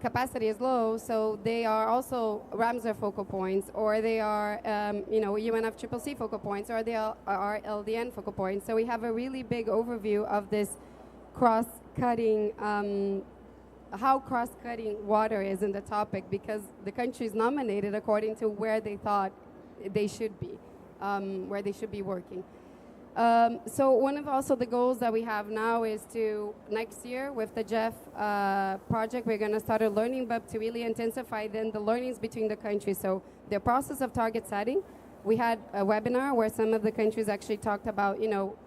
Capacity is low, so they are also Ramsar focal points, or they are, UNFCCC focal points, or they are LDN focal points. So we have a really big overview of this cross-cutting, how cross-cutting water is in the topic, because the countries nominated according to where they thought they should be, where they should be working. So one of also the goals that we have now is to, next year with the Jeff project, we're going to start a learning hub to really intensify then the learnings between the countries. So the process of target setting, we had a webinar where some of the countries actually talked about,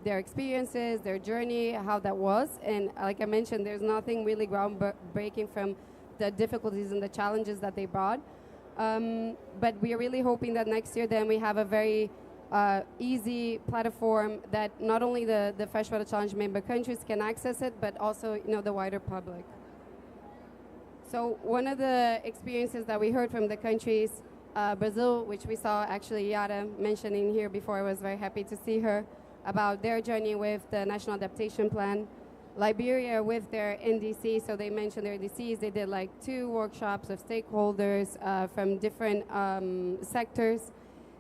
their experiences, their journey, how that was. And like I mentioned, there's nothing really groundbreaking from the difficulties and the challenges that they brought. But we are really hoping that next year then we have a very easy platform that not only the Freshwater Challenge member countries can access it, but also the wider public. So one of the experiences that we heard from the countries, Brazil, which we saw actually Yara mentioning here before, I was very happy to see her, about their journey with the National Adaptation Plan. Liberia with their NDC, so they mentioned their NDCs, they did like 2 workshops of stakeholders from different sectors.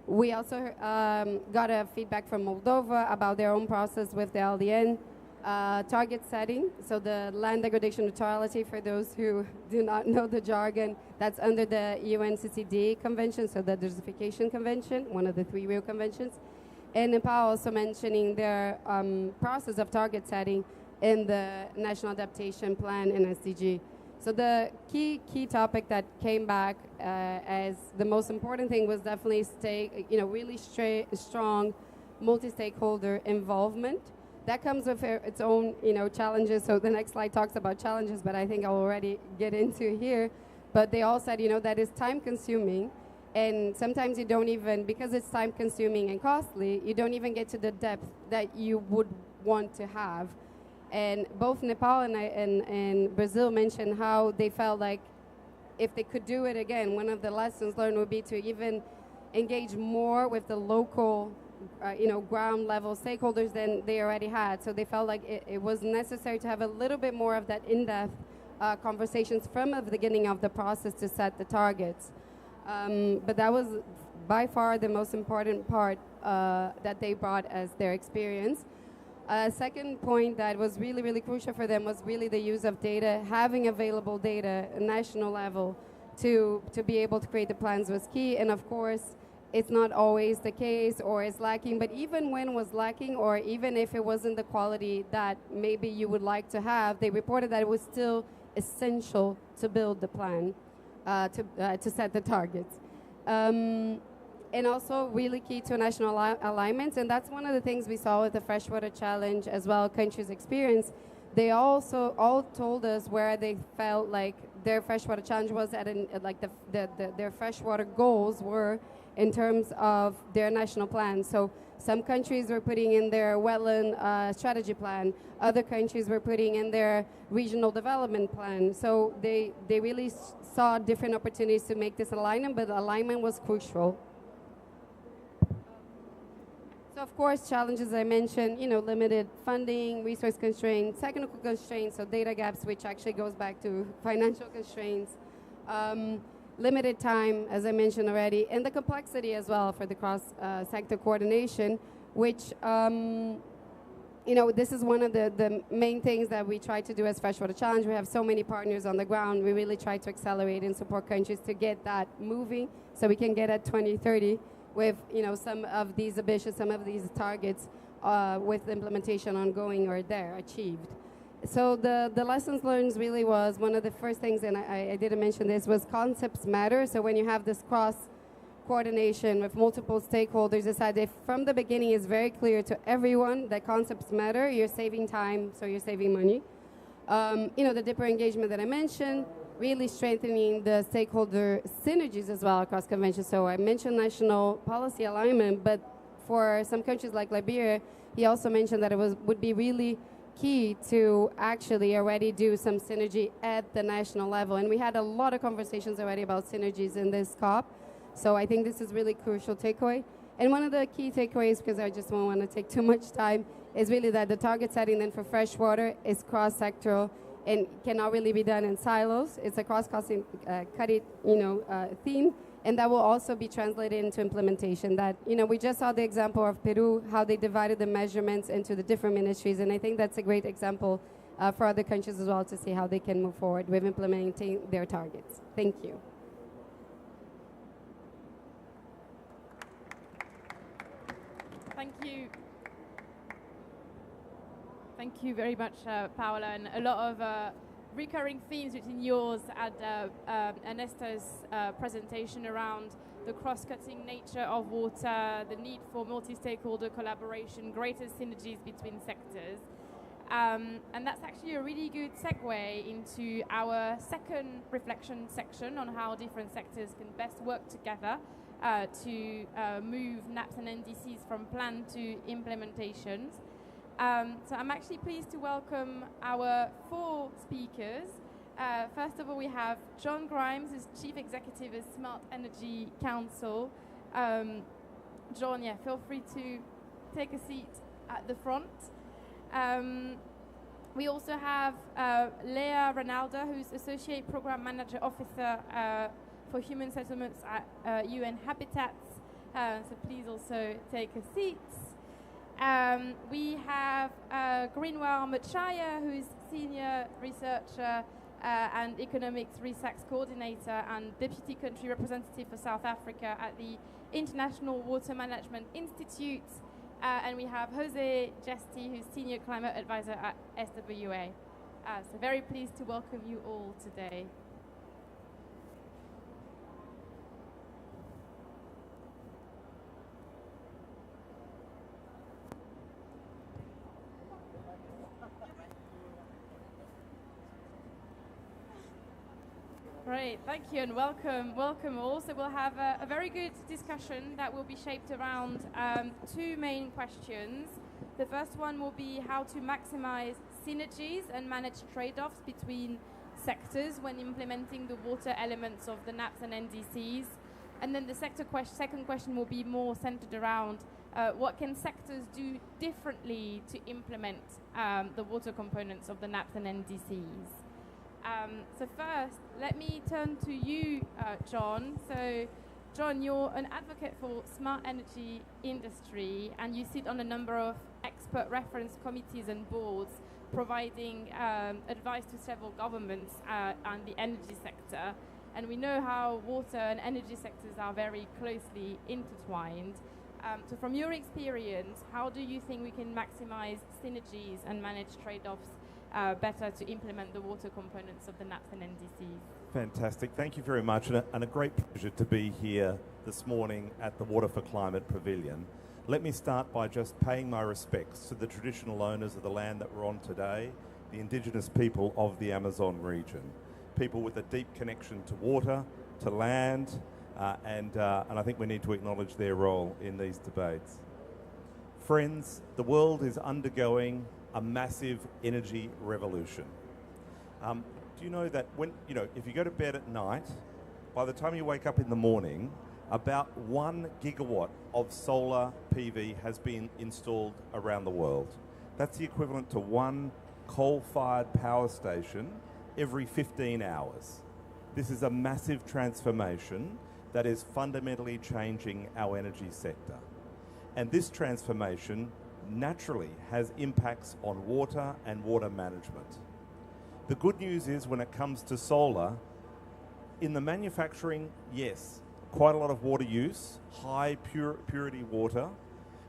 We also got a feedback from Moldova about their own process with the LDN target setting. So the land degradation neutrality, for those who do not know the jargon, that's under the UNCCD convention, so the Desertification Convention, one of the 3 real conventions. And Nepal also mentioning their process of target setting in the National Adaptation Plan and SDG. So the key topic that came back as the most important thing was definitely really strong multi-stakeholder involvement. That comes with its own challenges. So the next slide talks about challenges, but I think I'll already get into here. But they all said that is time consuming, and sometimes you don't even, because it's time consuming and costly, you don't even get to the depth that you would want to have. And both Nepal and Brazil mentioned how they felt like if they could do it again, one of the lessons learned would be to even engage more with the local, ground level stakeholders than they already had. So they felt like it was necessary to have a little bit more of that in-depth conversations from the beginning of the process to set the targets. But that was by far the most important part that they brought as their experience. Second point that was really, really crucial for them was really the use of data. Having available data at national level to be able to create the plans was key. And of course, it's not always the case or it's lacking, but even when it was lacking, or even if it wasn't the quality that maybe you would like to have, they reported that it was still essential to build the plan, to set the targets. And also really key to national alignments. And that's one of the things we saw with the Freshwater Challenge as well, countries' experience. They also all told us where they felt like their Freshwater Challenge was at, their freshwater goals were in terms of their national plan. So some countries were putting in their wetland strategy plan. Other countries were putting in their regional development plan. So they really saw different opportunities to make this alignment, but the alignment was crucial. So of course, challenges I mentioned, limited funding, resource constraints, technical constraints, so data gaps, which actually goes back to financial constraints, limited time, as I mentioned already, and the complexity as well for the cross-sector coordination, which, this is one of the main things that we try to do as Freshwater Challenge. We have so many partners on the ground. We really try to accelerate and support countries to get that moving so we can get at 2030 with, some of these ambitious, some of these targets with implementation ongoing or there achieved. So the lessons learned really was one of the first things, and I didn't mention this, was concepts matter. So when you have this cross-coordination with multiple stakeholders, decided from the beginning is very clear to everyone that concepts matter. You're saving time, so you're saving money. The deeper engagement that I mentioned, really strengthening the stakeholder synergies as well across conventions. So I mentioned national policy alignment, but for some countries like Liberia, he also mentioned that it would be really key to actually already do some synergy at the national level. And we had a lot of conversations already about synergies in this COP. So I think this is really crucial takeaway. And one of the key takeaways, because I just don't want to take too much time, is really that the target setting then for freshwater is cross-sectoral and cannot really be done in silos. It's a cross-cutting theme, and that will also be translated into implementation. That, we just saw the example of Peru, how they divided the measurements into the different ministries, and I think that's a great example for other countries as well to see how they can move forward with implementing their targets. Thank you. Thank you. Thank you very much, Paola, and a lot of recurring themes between yours and Esther's presentation around the cross-cutting nature of water, the need for multi-stakeholder collaboration, greater synergies between sectors. And that's actually a really good segue into our second reflection section on how different sectors can best work together to move NAPs and NDCs from plan to implementations. So I'm actually pleased to welcome our 4 speakers. First of all, we have John Grimes, who's Chief Executive of Smart Energy Council. John, feel free to take a seat at the front. We also have Leah Ronaldo, who's Associate Program Manager Officer for Human Settlements at UN Habitats. So please also take a seat. We have Greenwell Machaya, who's Senior Researcher and Economics Research Coordinator and Deputy Country Representative for South Africa at the International Water Management Institute. And we have Jose Gesti, who's Senior Climate Advisor at SWA. So very pleased to welcome you all today. Great, thank you and welcome all. So we'll have a very good discussion that will be shaped around 2 main questions. The first one will be how to maximize synergies and manage trade-offs between sectors when implementing the water elements of the NAPs and NDCs. And then the second question will be more centered around what can sectors do differently to implement the water components of the NAPs and NDCs. So first, let me turn to you, John. So, John, you're an advocate for smart energy industry, and you sit on a number of expert reference committees and boards providing advice to several governments and the energy sector. And we know how water and energy sectors are very closely intertwined. So from your experience, how do you think we can maximize synergies and manage trade-offs better to implement the water components of the NAPs and NDCs? Fantastic. Thank you very much, and a great pleasure to be here this morning at the Water for Climate Pavilion. Let me start by just paying my respects to the traditional owners of the land that we're on today, the indigenous people of the Amazon region, people with a deep connection to water, to land, and I think we need to acknowledge their role in these debates. Friends, the world is undergoing a massive energy revolution. Do you know that if you go to bed at night, by the time you wake up in the morning, about 1 gigawatt of solar PV has been installed around the world. That's the equivalent to 1 coal-fired power station every 15 hours. This is a massive transformation that is fundamentally changing our energy sector. And this transformation naturally has impacts on water and water management. The good news is when it comes to solar, in the manufacturing, yes, quite a lot of water use, high purity water,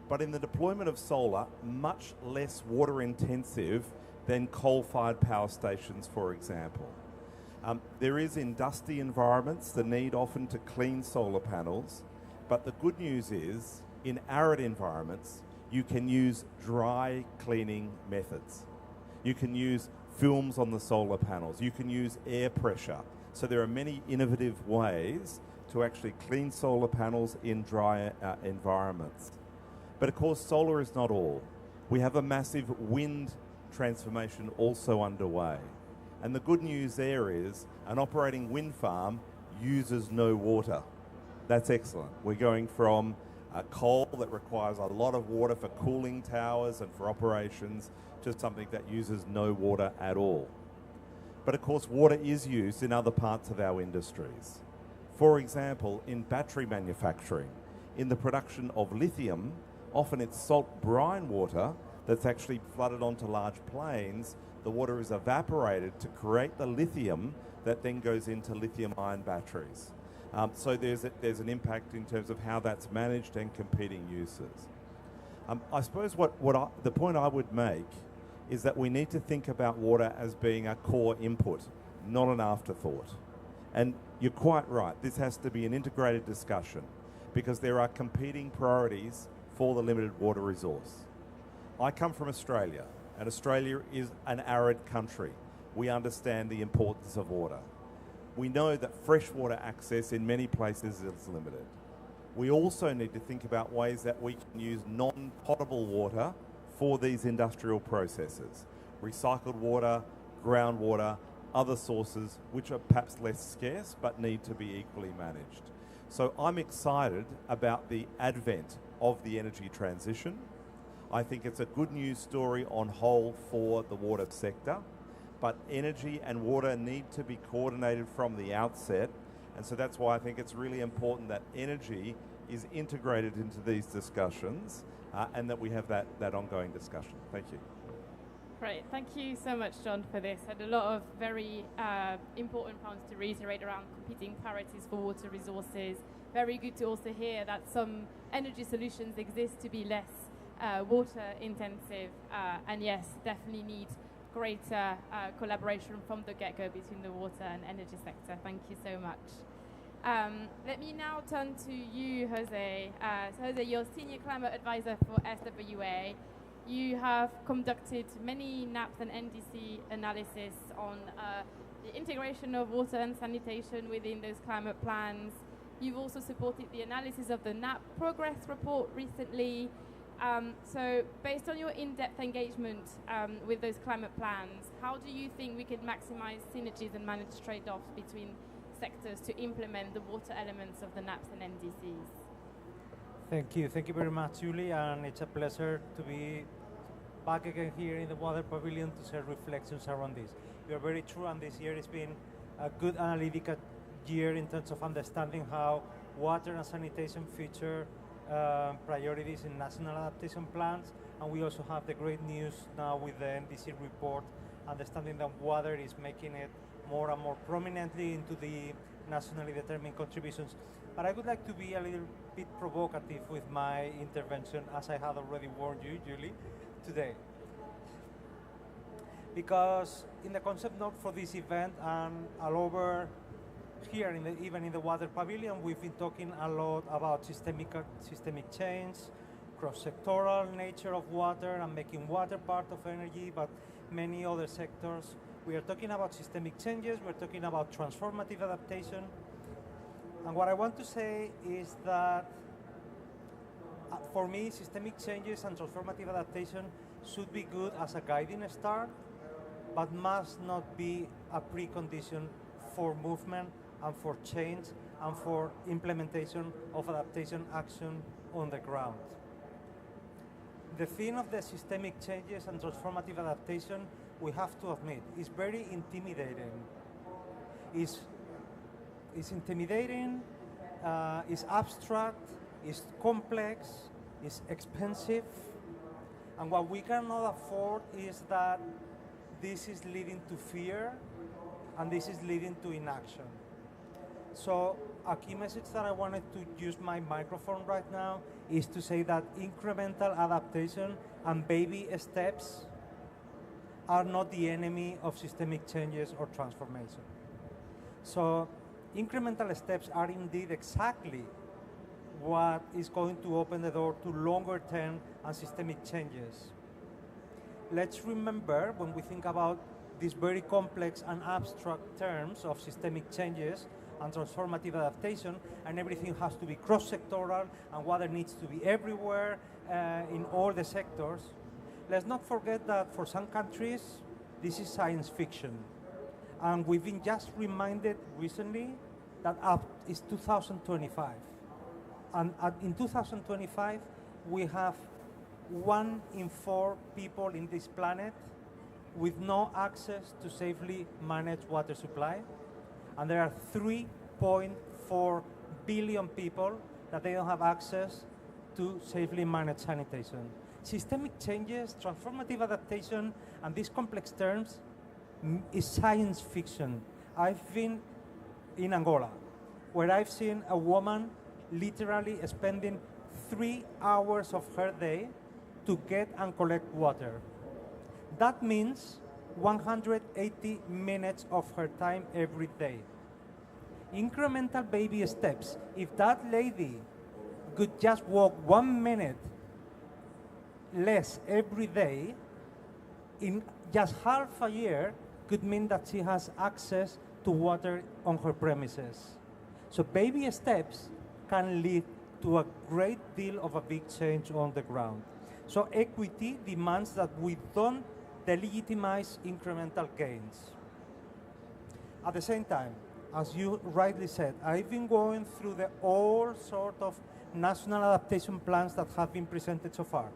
but in the deployment of solar, much less water intensive than coal-fired power stations, for example. There is in dusty environments the need often to clean solar panels, but the good news is in arid environments, you can use dry cleaning methods. You can use films on the solar panels. You can use air pressure. So there are many innovative ways to actually clean solar panels in dry environments. But of course, solar is not all. We have a massive wind transformation also underway. And the good news there is an operating wind farm uses no water. That's excellent. We're going from coal that requires a lot of water for cooling towers and for operations to something that uses no water at all. But of course, water is used in other parts of our industries. For example, in battery manufacturing, in the production of lithium, often it's salt brine water that's actually flooded onto large plains. The water is evaporated to create the lithium that then goes into lithium-ion batteries. So there's an impact in terms of how that's managed and competing uses. I suppose the point I would make is that we need to think about water as being a core input, not an afterthought. And you're quite right, this has to be an integrated discussion because there are competing priorities for the limited water resource. I come from Australia, and Australia is an arid country. We understand the importance of water. We know that freshwater access in many places is limited. We also need to think about ways that we can use non-potable water for these industrial processes. Recycled water, groundwater, other sources which are perhaps less scarce but need to be equally managed. So I'm excited about the advent of the energy transition. I think it's a good news story on whole for the water sector, but energy and water need to be coordinated from the outset, and so that's why I think it's really important that energy is integrated into these discussions and that we have that ongoing discussion. Thank you. Great, thank you so much, John, for this. And a lot of very important points to reiterate around competing priorities for water resources. Very good to also hear that some energy solutions exist to be less water intensive, and yes, definitely need greater collaboration from the get-go between the water and energy sector. Thank you so much. Let me now turn to you, Jose. So Jose, you're Senior Climate Advisor for SWA. You have conducted many NAPs and NDC analysis on the integration of water and sanitation within those climate plans. You've also supported the analysis of the NAP progress report recently. So based on your in-depth engagement with those climate plans, how do you think we could maximize synergies and manage trade-offs between sectors to implement the water elements of the NAPs and NDCs? Thank you very much, Julie, and it's a pleasure to be back again here in the Water Pavilion to share reflections around this. You're very true, and this year has been a good analytical year in terms of understanding how water and sanitation feature priorities in national adaptation plans, and we also have the great news now with the NDC report, understanding that water is making it more and more prominently into the nationally determined contributions. But I would like to be a little bit provocative with my intervention, as I had already warned you, Julie, today. Because in the concept note for this event and all over here, even in the Water Pavilion, we've been talking a lot about systemic change, cross-sectoral nature of water and making water part of energy, but many other sectors. We are talking about systemic changes, we're talking about transformative adaptation. And what I want to say is that for me, systemic changes and transformative adaptation should be good as a guiding star, but must not be a precondition for movement and for change and for implementation of adaptation action on the ground. The theme of the systemic changes and transformative adaptation, we have to admit, is very intimidating. It's intimidating, it's abstract, it's complex, it's expensive, and what we cannot afford is that this is leading to fear and this is leading to inaction. So a key message that I wanted to use my microphone right now is to say that incremental adaptation and baby steps are not the enemy of systemic changes or transformation. So incremental steps are indeed exactly what is going to open the door to longer term and systemic changes. Let's remember, when we think about these very complex and abstract terms of systemic changes and transformative adaptation, and everything has to be cross-sectoral, and water needs to be everywhere in all the sectors, let's not forget that for some countries, this is science fiction. And we've been just reminded recently that is 2025. And in 2025, we have 1 in 4 people in this planet with no access to safely managed water supply. And there are 3.4 billion people that they don't have access to safely managed sanitation. Systemic changes, transformative adaptation, and these complex terms is science fiction. I've been in Angola, where I've seen a woman literally spending 3 hours of her day to get and collect water. That means 180 minutes of her time every day. Incremental baby steps. If that lady could just walk 1 minute less every day, in just half a year, could mean that she has access to water on her premises. So baby steps can lead to a great deal of a big change on the ground. So equity demands that we don't delegitimize incremental gains. At the same time, as you rightly said, I've been going through all sort of national adaptation plans that have been presented so far.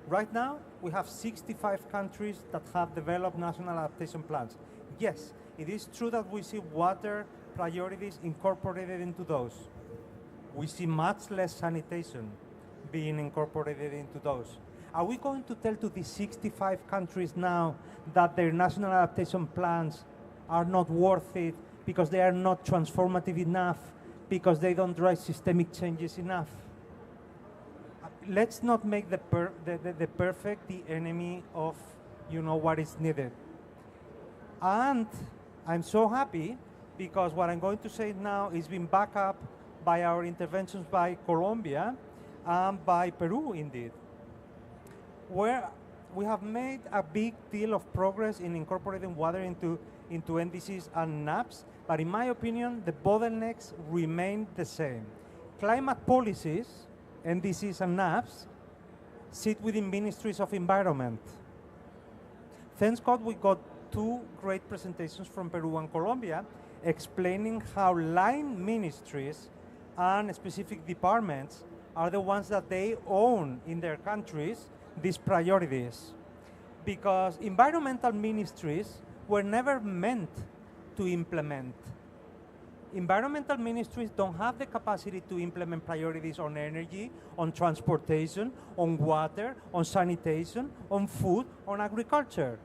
Right now, we have 65 countries that have developed national adaptation plans. Yes, it is true that we see water priorities incorporated into those. We see much less sanitation being incorporated into those. Are we going to tell to these 65 countries now that their national adaptation plans are not worth it because they are not transformative enough, because they don't drive systemic changes enough? Let's not make the perfect the enemy of what is needed. And I'm so happy because what I'm going to say now is being backed up by our interventions by Colombia and by Peru, indeed, where we have made a big deal of progress in incorporating water into NDCs and NAPs, but in my opinion, the bottlenecks remain the same. Climate policies, NDCs and NAPs, sit within ministries of environment. Thanks God we got 2 great presentations from Peru and Colombia explaining how line ministries and specific departments are the ones that they own in their countries these priorities. Because environmental ministries were never meant to implement. Environmental ministries don't have the capacity to implement priorities on energy, on transportation, on water, on sanitation, on food, on agriculture.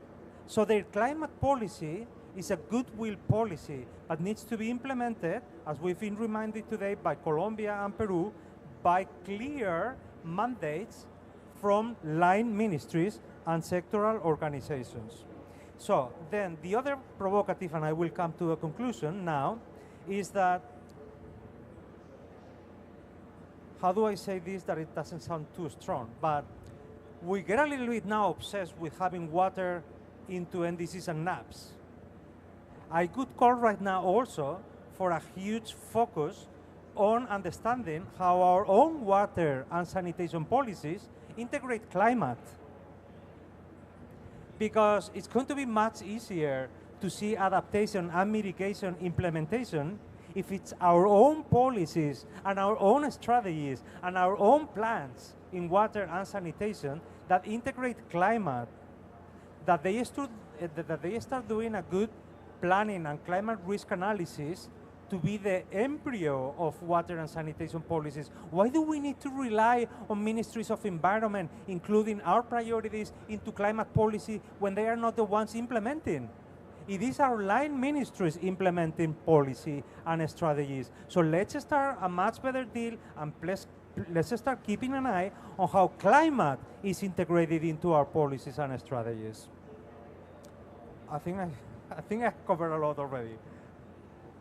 So their climate policy is a goodwill policy, but needs to be implemented, as we've been reminded today by Colombia and Peru, by clear mandates from line ministries and sectoral organizations. So then the other provocative, and I will come to a conclusion now, is that, how do I say this that it doesn't sound too strong, but we get a little bit now obsessed with having water into NDCs and NAPs. I could call right now also for a huge focus on understanding how our own water and sanitation policies integrate climate. Because it's going to be much easier to see adaptation and mitigation implementation if it's our own policies and our own strategies and our own plans in water and sanitation that integrate climate, that they start doing a good planning and climate risk analysis to be the embryo of water and sanitation policies? Why do we need to rely on ministries of environment, including our priorities into climate policy when they are not the ones implementing? It is our line ministries implementing policy and strategies. So let's start a much better deal, and let's start keeping an eye on how climate is integrated into our policies and strategies. I think I covered a lot already.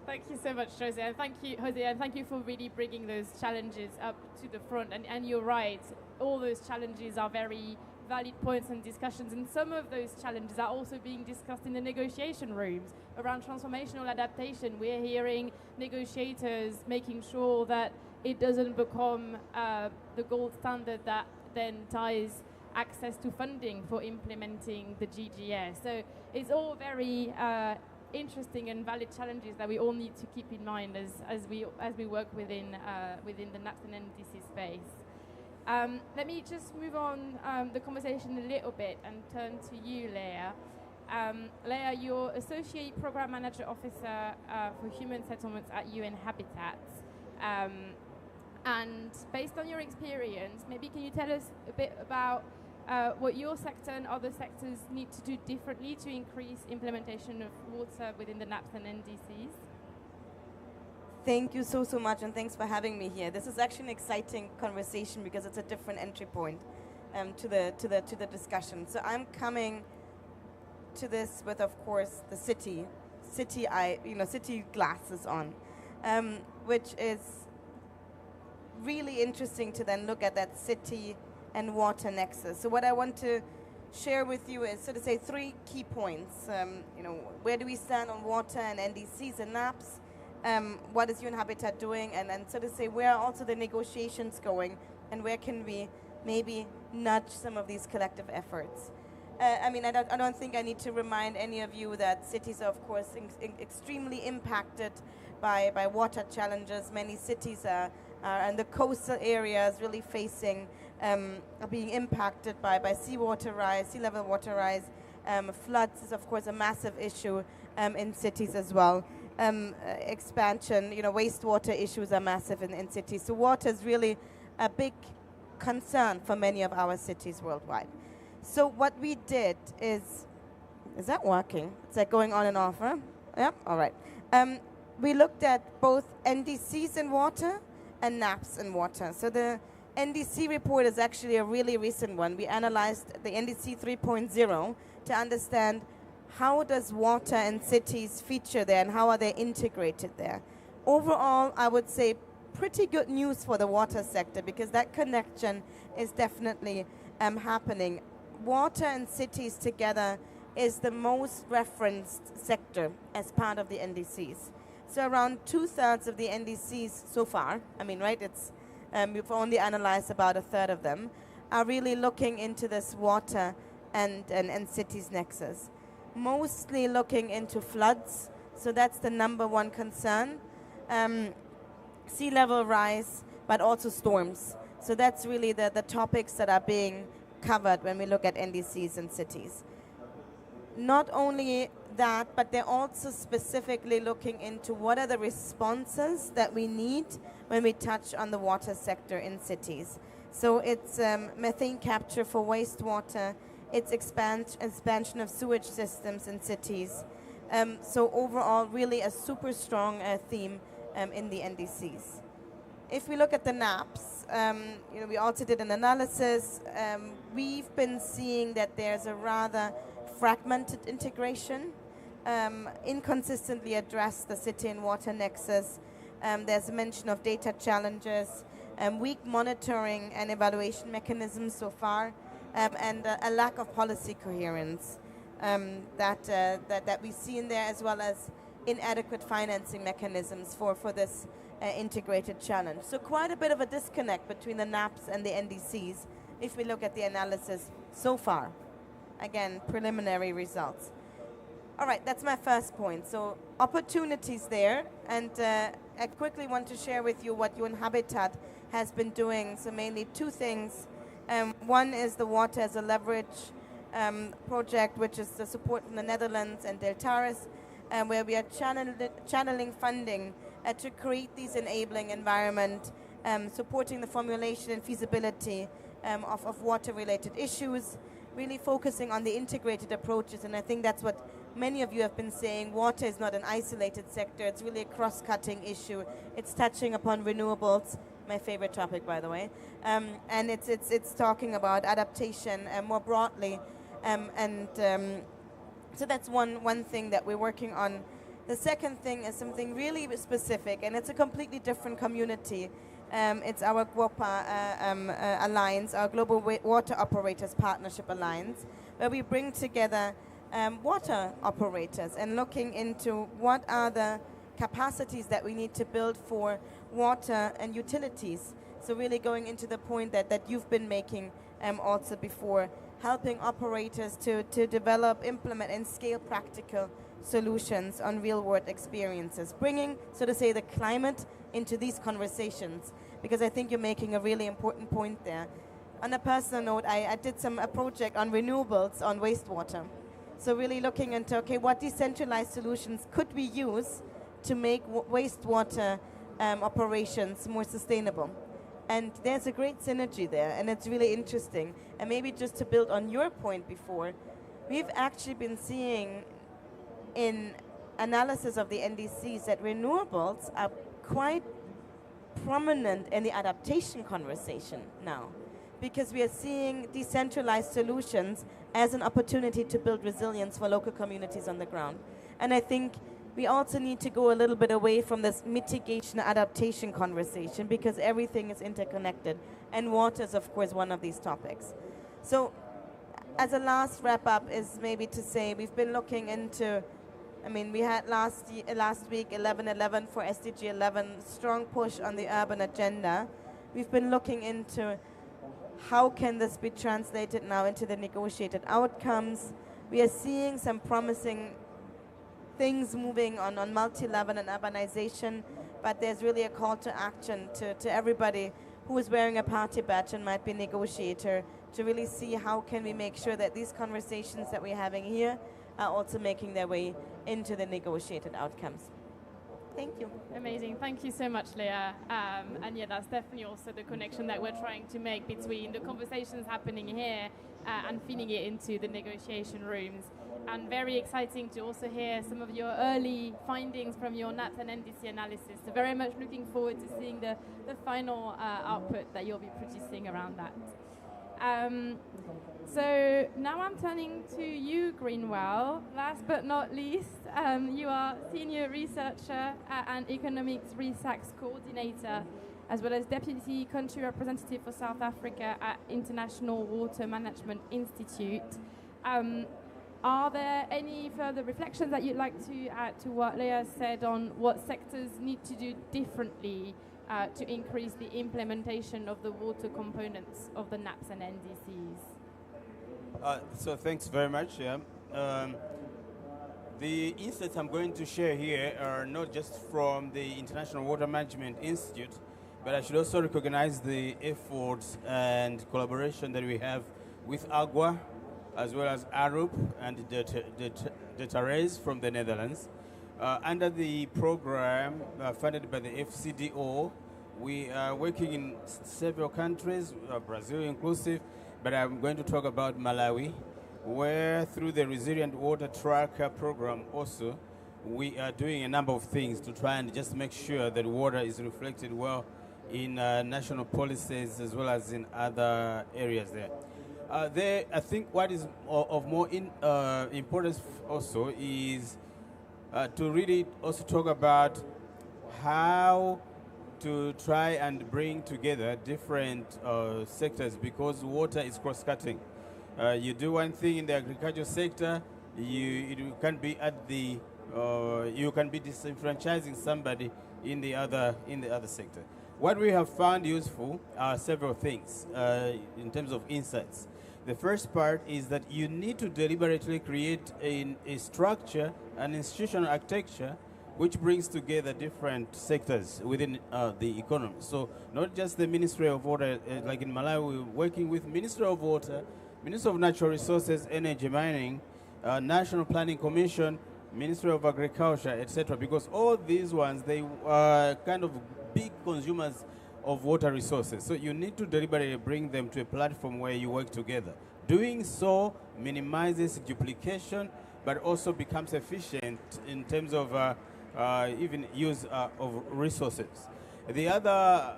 Thank you so much, Jose, and thank you for really bringing those challenges up to the front. And you're right, all those challenges are very valid points and discussions, and some of those challenges are also being discussed in the negotiation rooms around transformational adaptation. We're hearing negotiators making sure that it doesn't become the gold standard that then ties access to funding for implementing the GGS. So it's all very interesting and valid challenges that we all need to keep in mind as we work within the NAPs and NDC space. Let me just move on the conversation a little bit and turn to you, Leah. Leah, you're Associate Program Manager Officer for Human Settlements at UN Habitat. And based on your experience, maybe can you tell us a bit about what your sector and other sectors need to do differently to increase implementation of water within the NAPs and NDCs? Thank you so much, and thanks for having me here. This is actually an exciting conversation because it's a different entry point to the discussion. So I'm coming to this with, of course, the city glasses on, which is really interesting to then look at that city and water nexus. So what I want to share with you is, so to say, 3 key points. Where do we stand on water and NDCs and NAPs? What is UN Habitat doing? And so to say, where are also the negotiations going? And where can we maybe nudge some of these collective efforts? I don't think I need to remind any of you that cities are, of course, extremely impacted by water challenges. Many cities are in the coastal areas really facing, are being impacted by seawater rise, sea level water rise. Floods is, of course, a massive issue in cities as well. Expansion, wastewater issues are massive in cities. So water is really a big concern for many of our cities worldwide. So what we did is that working? It's like going on and off, huh? Yep, all right. We looked at both NDCs in water and NAPs in water. So the NDC report is actually a really recent one. We analyzed the NDC 3.0 to understand how does water in cities feature there and how are they integrated there. Overall, I would say pretty good news for the water sector because that connection is definitely happening. Water and cities together is the most referenced sector as part of the NDCs. So around 2/3 of the NDCs so far, we've only analyzed about 1/3 of them, are really looking into this water and cities nexus. Mostly looking into floods, so that's the #1 concern. Sea level rise, but also storms. So that's really the topics that are being covered when we look at NDCs in cities. Not only that, but they're also specifically looking into what are the responses that we need when we touch on the water sector in cities. So it's methane capture for wastewater, it's expansion of sewage systems in cities. So overall, really a super strong theme in the NDCs. If we look at the NAPs, we also did an analysis. We've been seeing that there's a rather fragmented integration, inconsistently address the city and water nexus. There's a mention of data challenges, weak monitoring and evaluation mechanisms so far, and a lack of policy coherence that we see in there, as well as inadequate financing mechanisms for this integrated challenge. So quite a bit of a disconnect between the NAPs and the NDCs if we look at the analysis so far. Again, preliminary results. All right, that's my first point. So opportunities there, and I quickly want to share with you what UN Habitat has been doing. So mainly two things. One is the Water as a Leverage project, which is the support from the Netherlands and Deltaris, where we are channeling funding to create these enabling environment, supporting the formulation and feasibility of water-related issues, really focusing on the integrated approaches. And I think that's what many of you have been saying. Water is not an isolated sector. It's really a cross-cutting issue. It's touching upon renewables, my favorite topic, by the way. And it's talking about adaptation more broadly. So that's one thing that we're working on. The second thing is something really specific, and it's a completely different community. It's our GWOPA Alliance, our Global Water Operators Partnership Alliance, where we bring together water operators and looking into what are the capacities that we need to build for water and utilities. So really going into the point that you've been making also before, helping operators to develop, implement, and scale practical solutions on real-world experiences, bringing, so to say, the climate into these conversations, because I think you're making a really important point there. On a personal note, I did a project on renewables on wastewater. So really looking into, okay, what decentralized solutions could we use to make wastewater operations more sustainable? And there's a great synergy there, and it's really interesting. And maybe just to build on your point before, we've actually been seeing in analysis of the NDCs that renewables are quite prominent in the adaptation conversation now, because we are seeing decentralized solutions as an opportunity to build resilience for local communities on the ground. And I think we also need to go a little bit away from this mitigation adaptation conversation, because everything is interconnected, and water is of course one of these topics. So as a last wrap up is maybe to say we've been looking into, I mean, we had last week 11/11 for SDG 11, strong push on the urban agenda. We've been looking into how can this be translated now into the negotiated outcomes. We are seeing some promising things moving on multi-level and urbanization, but there's really a call to action to everybody who is wearing a party badge and might be a negotiator to really see how can we make sure that these conversations that we're having here are also making their way into the negotiated outcomes. Thank you. Amazing. Thank you so much, Leah. And yeah, that's definitely also the connection that we're trying to make between the conversations happening here and feeding it into the negotiation rooms. And very exciting to also hear some of your early findings from your NAPs and NDC analysis. So very much looking forward to seeing the final output that you'll be producing around that. So now I'm turning to you, Greenwell. Last but not least, you are Senior Researcher and Economics Research Coordinator, as well as Deputy Country Representative for South Africa at International Water Management Institute. Are there any further reflections that you'd like to add to what Leah said on what sectors need to do differently to increase the implementation of the water components of the NAPs and NDCs? So thanks very much. Yeah. The insights I'm going to share here are not just from the International Water Management Institute, but I should also recognize the efforts and collaboration that we have with AGWA, as well as ARUP and Deltaris from the Netherlands. Under the program funded by the FCDO, we are working in several countries, Brazil inclusive, but I'm going to talk about Malawi, where through the Resilient Water Tracker program also, we are doing a number of things to try and just make sure that water is reflected well in national policies as well as in other areas there. I think what is of more importance also is to really also talk about how to try and bring together different sectors, because water is cross-cutting. You do one thing in the agricultural sector, you can be at the you can be disenfranchising somebody in the other sector. What we have found useful are several things in terms of insights. The first part is that you need to deliberately create a structure, an institutional architecture which brings together different sectors within the economy. So not just the Ministry of Water, like in Malawi, we're working with Ministry of Water, Ministry of Natural Resources, Energy, Mining, National Planning Commission, Ministry of Agriculture, etc. Because all these ones, they are kind of big consumers of water resources. So you need to deliberately bring them to a platform where you work together. Doing so minimizes duplication, but also becomes efficient in terms of even use of resources. The other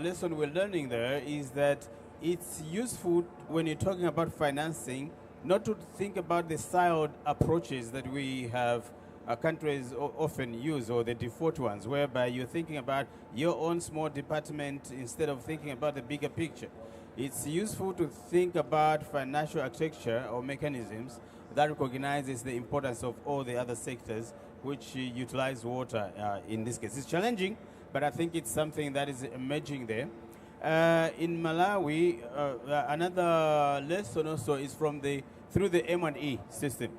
lesson we're learning there is that it's useful when you're talking about financing not to think about the siloed approaches that we have countries often use, or the default ones, whereby you're thinking about your own small department instead of thinking about the bigger picture. It's useful to think about financial architecture or mechanisms that recognizes the importance of all the other sectors which utilize water in this case. It's challenging, but I think it's something that is emerging there. In Malawi, another lesson also is through the M&E system.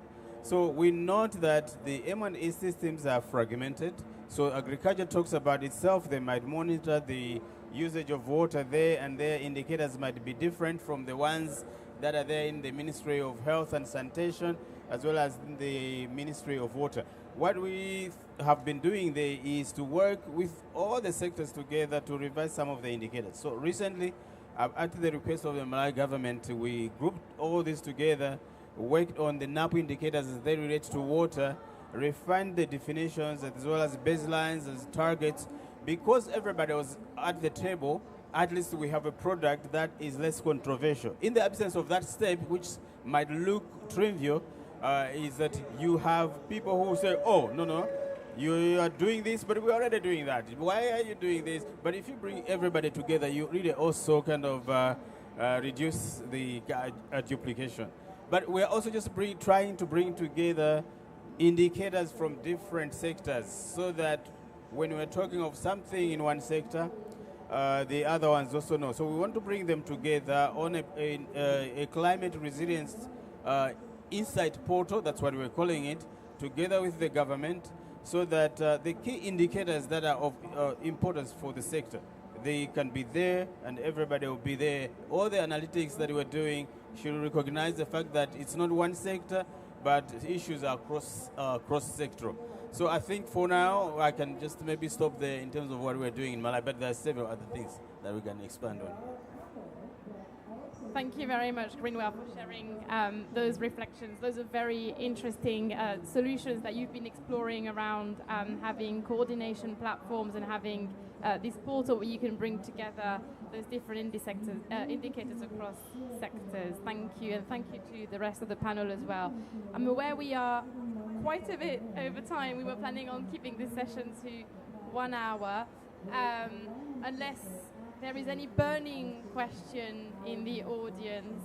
So we note that the M&E systems are fragmented. So agriculture talks about itself. They might monitor the usage of water there, and their indicators might be different from the ones that are there in the Ministry of Health and Sanitation, as well as in the Ministry of Water. What we have been doing there is to work with all the sectors together to revise some of the indicators. So recently, at the request of the Malawi government, we grouped all this together, worked on the NAP indicators as they relate to water, refined the definitions as well as baselines as targets. Because everybody was at the table, at least we have a product that is less controversial. In the absence of that step, which might look trivial, is that you have people who say, oh, no, you are doing this, but we're already doing that. Why are you doing this? But if you bring everybody together, you really also kind of reduce the duplication. But we're also just trying to bring together indicators from different sectors so that when we're talking of something in one sector, the other ones also know. So we want to bring them together on a climate resilience insight portal, that's what we're calling it, together with the government, so that the key indicators that are of importance for the sector, they can be there and everybody will be there. All the analytics that we're doing should recognize the fact that it's not one sector, but issues are cross-sectoral. So I think for now, I can just maybe stop there in terms of what we're doing in Malawi, but there are several other things that we can expand on. Thank you very much, Greenwell, for sharing those reflections. Those are very interesting solutions that you've been exploring around having coordination platforms and having this portal where you can bring together those different indicators across sectors. Thank you, and thank you to the rest of the panel as well. I'm aware we are quite a bit over time. We were planning on keeping this session to 1 hour, unless there is any burning question in the audience.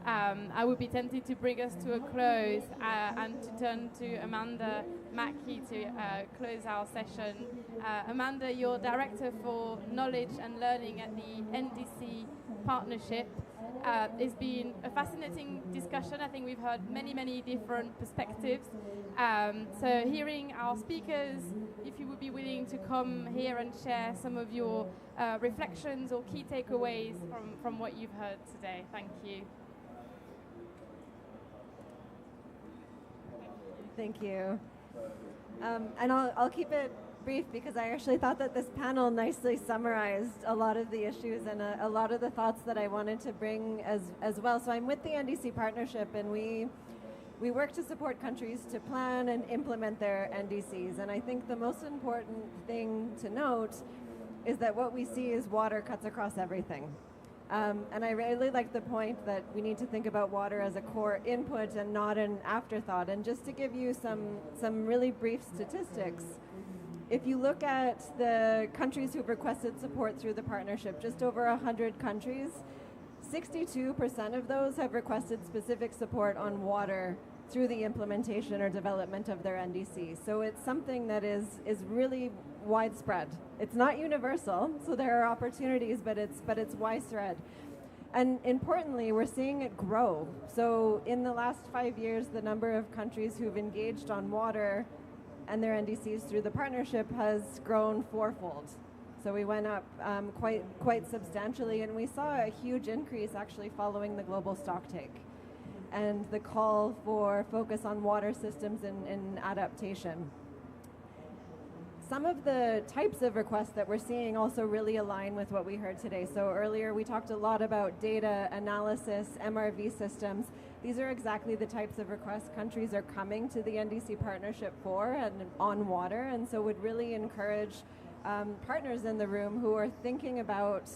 I would be tempted to bring us to a close and to turn to Amanda Mackey to close our session. Amanda, you're Director for Knowledge and Learning at the NDC Partnership. It's been a fascinating discussion. I think we've heard many different perspectives. So hearing our speakers, if you would be willing to come here and share some of your reflections or key takeaways from what you've heard today. Thank you. Thank you. And I'll keep it brief because I actually thought that this panel nicely summarized a lot of the issues and a lot of the thoughts that I wanted to bring as well. So I'm with the NDC Partnership, and we work to support countries to plan and implement their NDCs. And I think the most important thing to note is that what we see is water cuts across everything. And I really like the point that we need to think about water as a core input and not an afterthought. And just to give you some really brief statistics, if you look at the countries who've requested support through the partnership, just over 100 countries, 62% of those have requested specific support on water through the implementation or development of their NDC. So it's something that is really widespread. It's not universal, so there are opportunities, but it's widespread. And importantly, we're seeing it grow. So in the last 5 years, the number of countries who've engaged on water and their NDCs through the partnership has grown fourfold. So we went up quite substantially, and we saw a huge increase actually following the global stocktake and the call for focus on water systems and adaptation. Some of the types of requests that we're seeing also really align with what we heard today. So earlier we talked a lot about data analysis, MRV systems. These are exactly the types of requests countries are coming to the NDC partnership for and on water, and so would really encourage partners in the room who are thinking about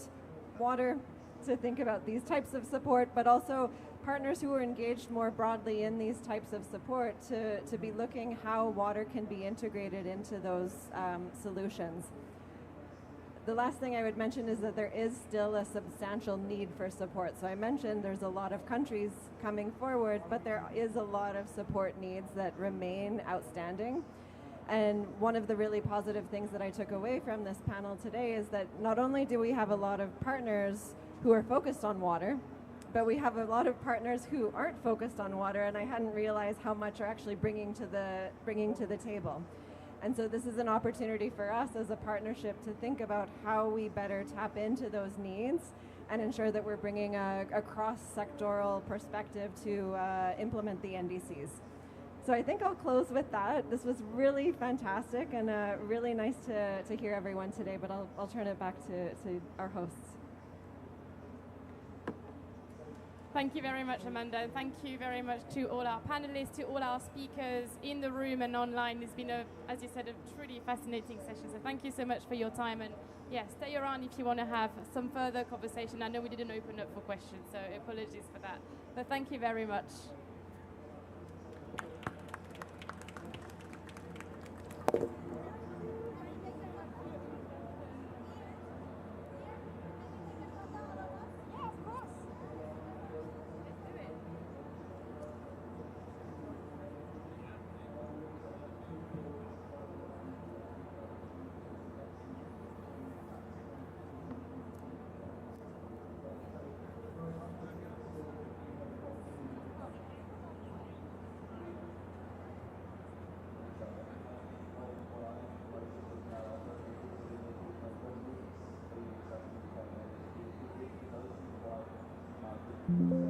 water to think about these types of support, but also partners who are engaged more broadly in these types of support to be looking how water can be integrated into those solutions. The last thing I would mention is that there is still a substantial need for support. So I mentioned there's a lot of countries coming forward, but there is a lot of support needs that remain outstanding. And one of the really positive things that I took away from this panel today is that not only do we have a lot of partners who are focused on water, but we have a lot of partners who aren't focused on water, and I hadn't realized how much are actually bringing to the table. And so this is an opportunity for us as a partnership to think about how we better tap into those needs and ensure that we're bringing a cross-sectoral perspective to implement the NDCs. So I think I'll close with that. This was really fantastic and really nice to hear everyone today, but I'll turn it back to our hosts. Thank you very much, Amanda. And thank you very much to all our panelists, to all our speakers in the room and online. It's been, as you said, a truly fascinating session. So thank you so much for your time. And yeah, stay around if you want to have some further conversation. I know we didn't open up for questions, so apologies for that. But thank you very much. Mm-hmm.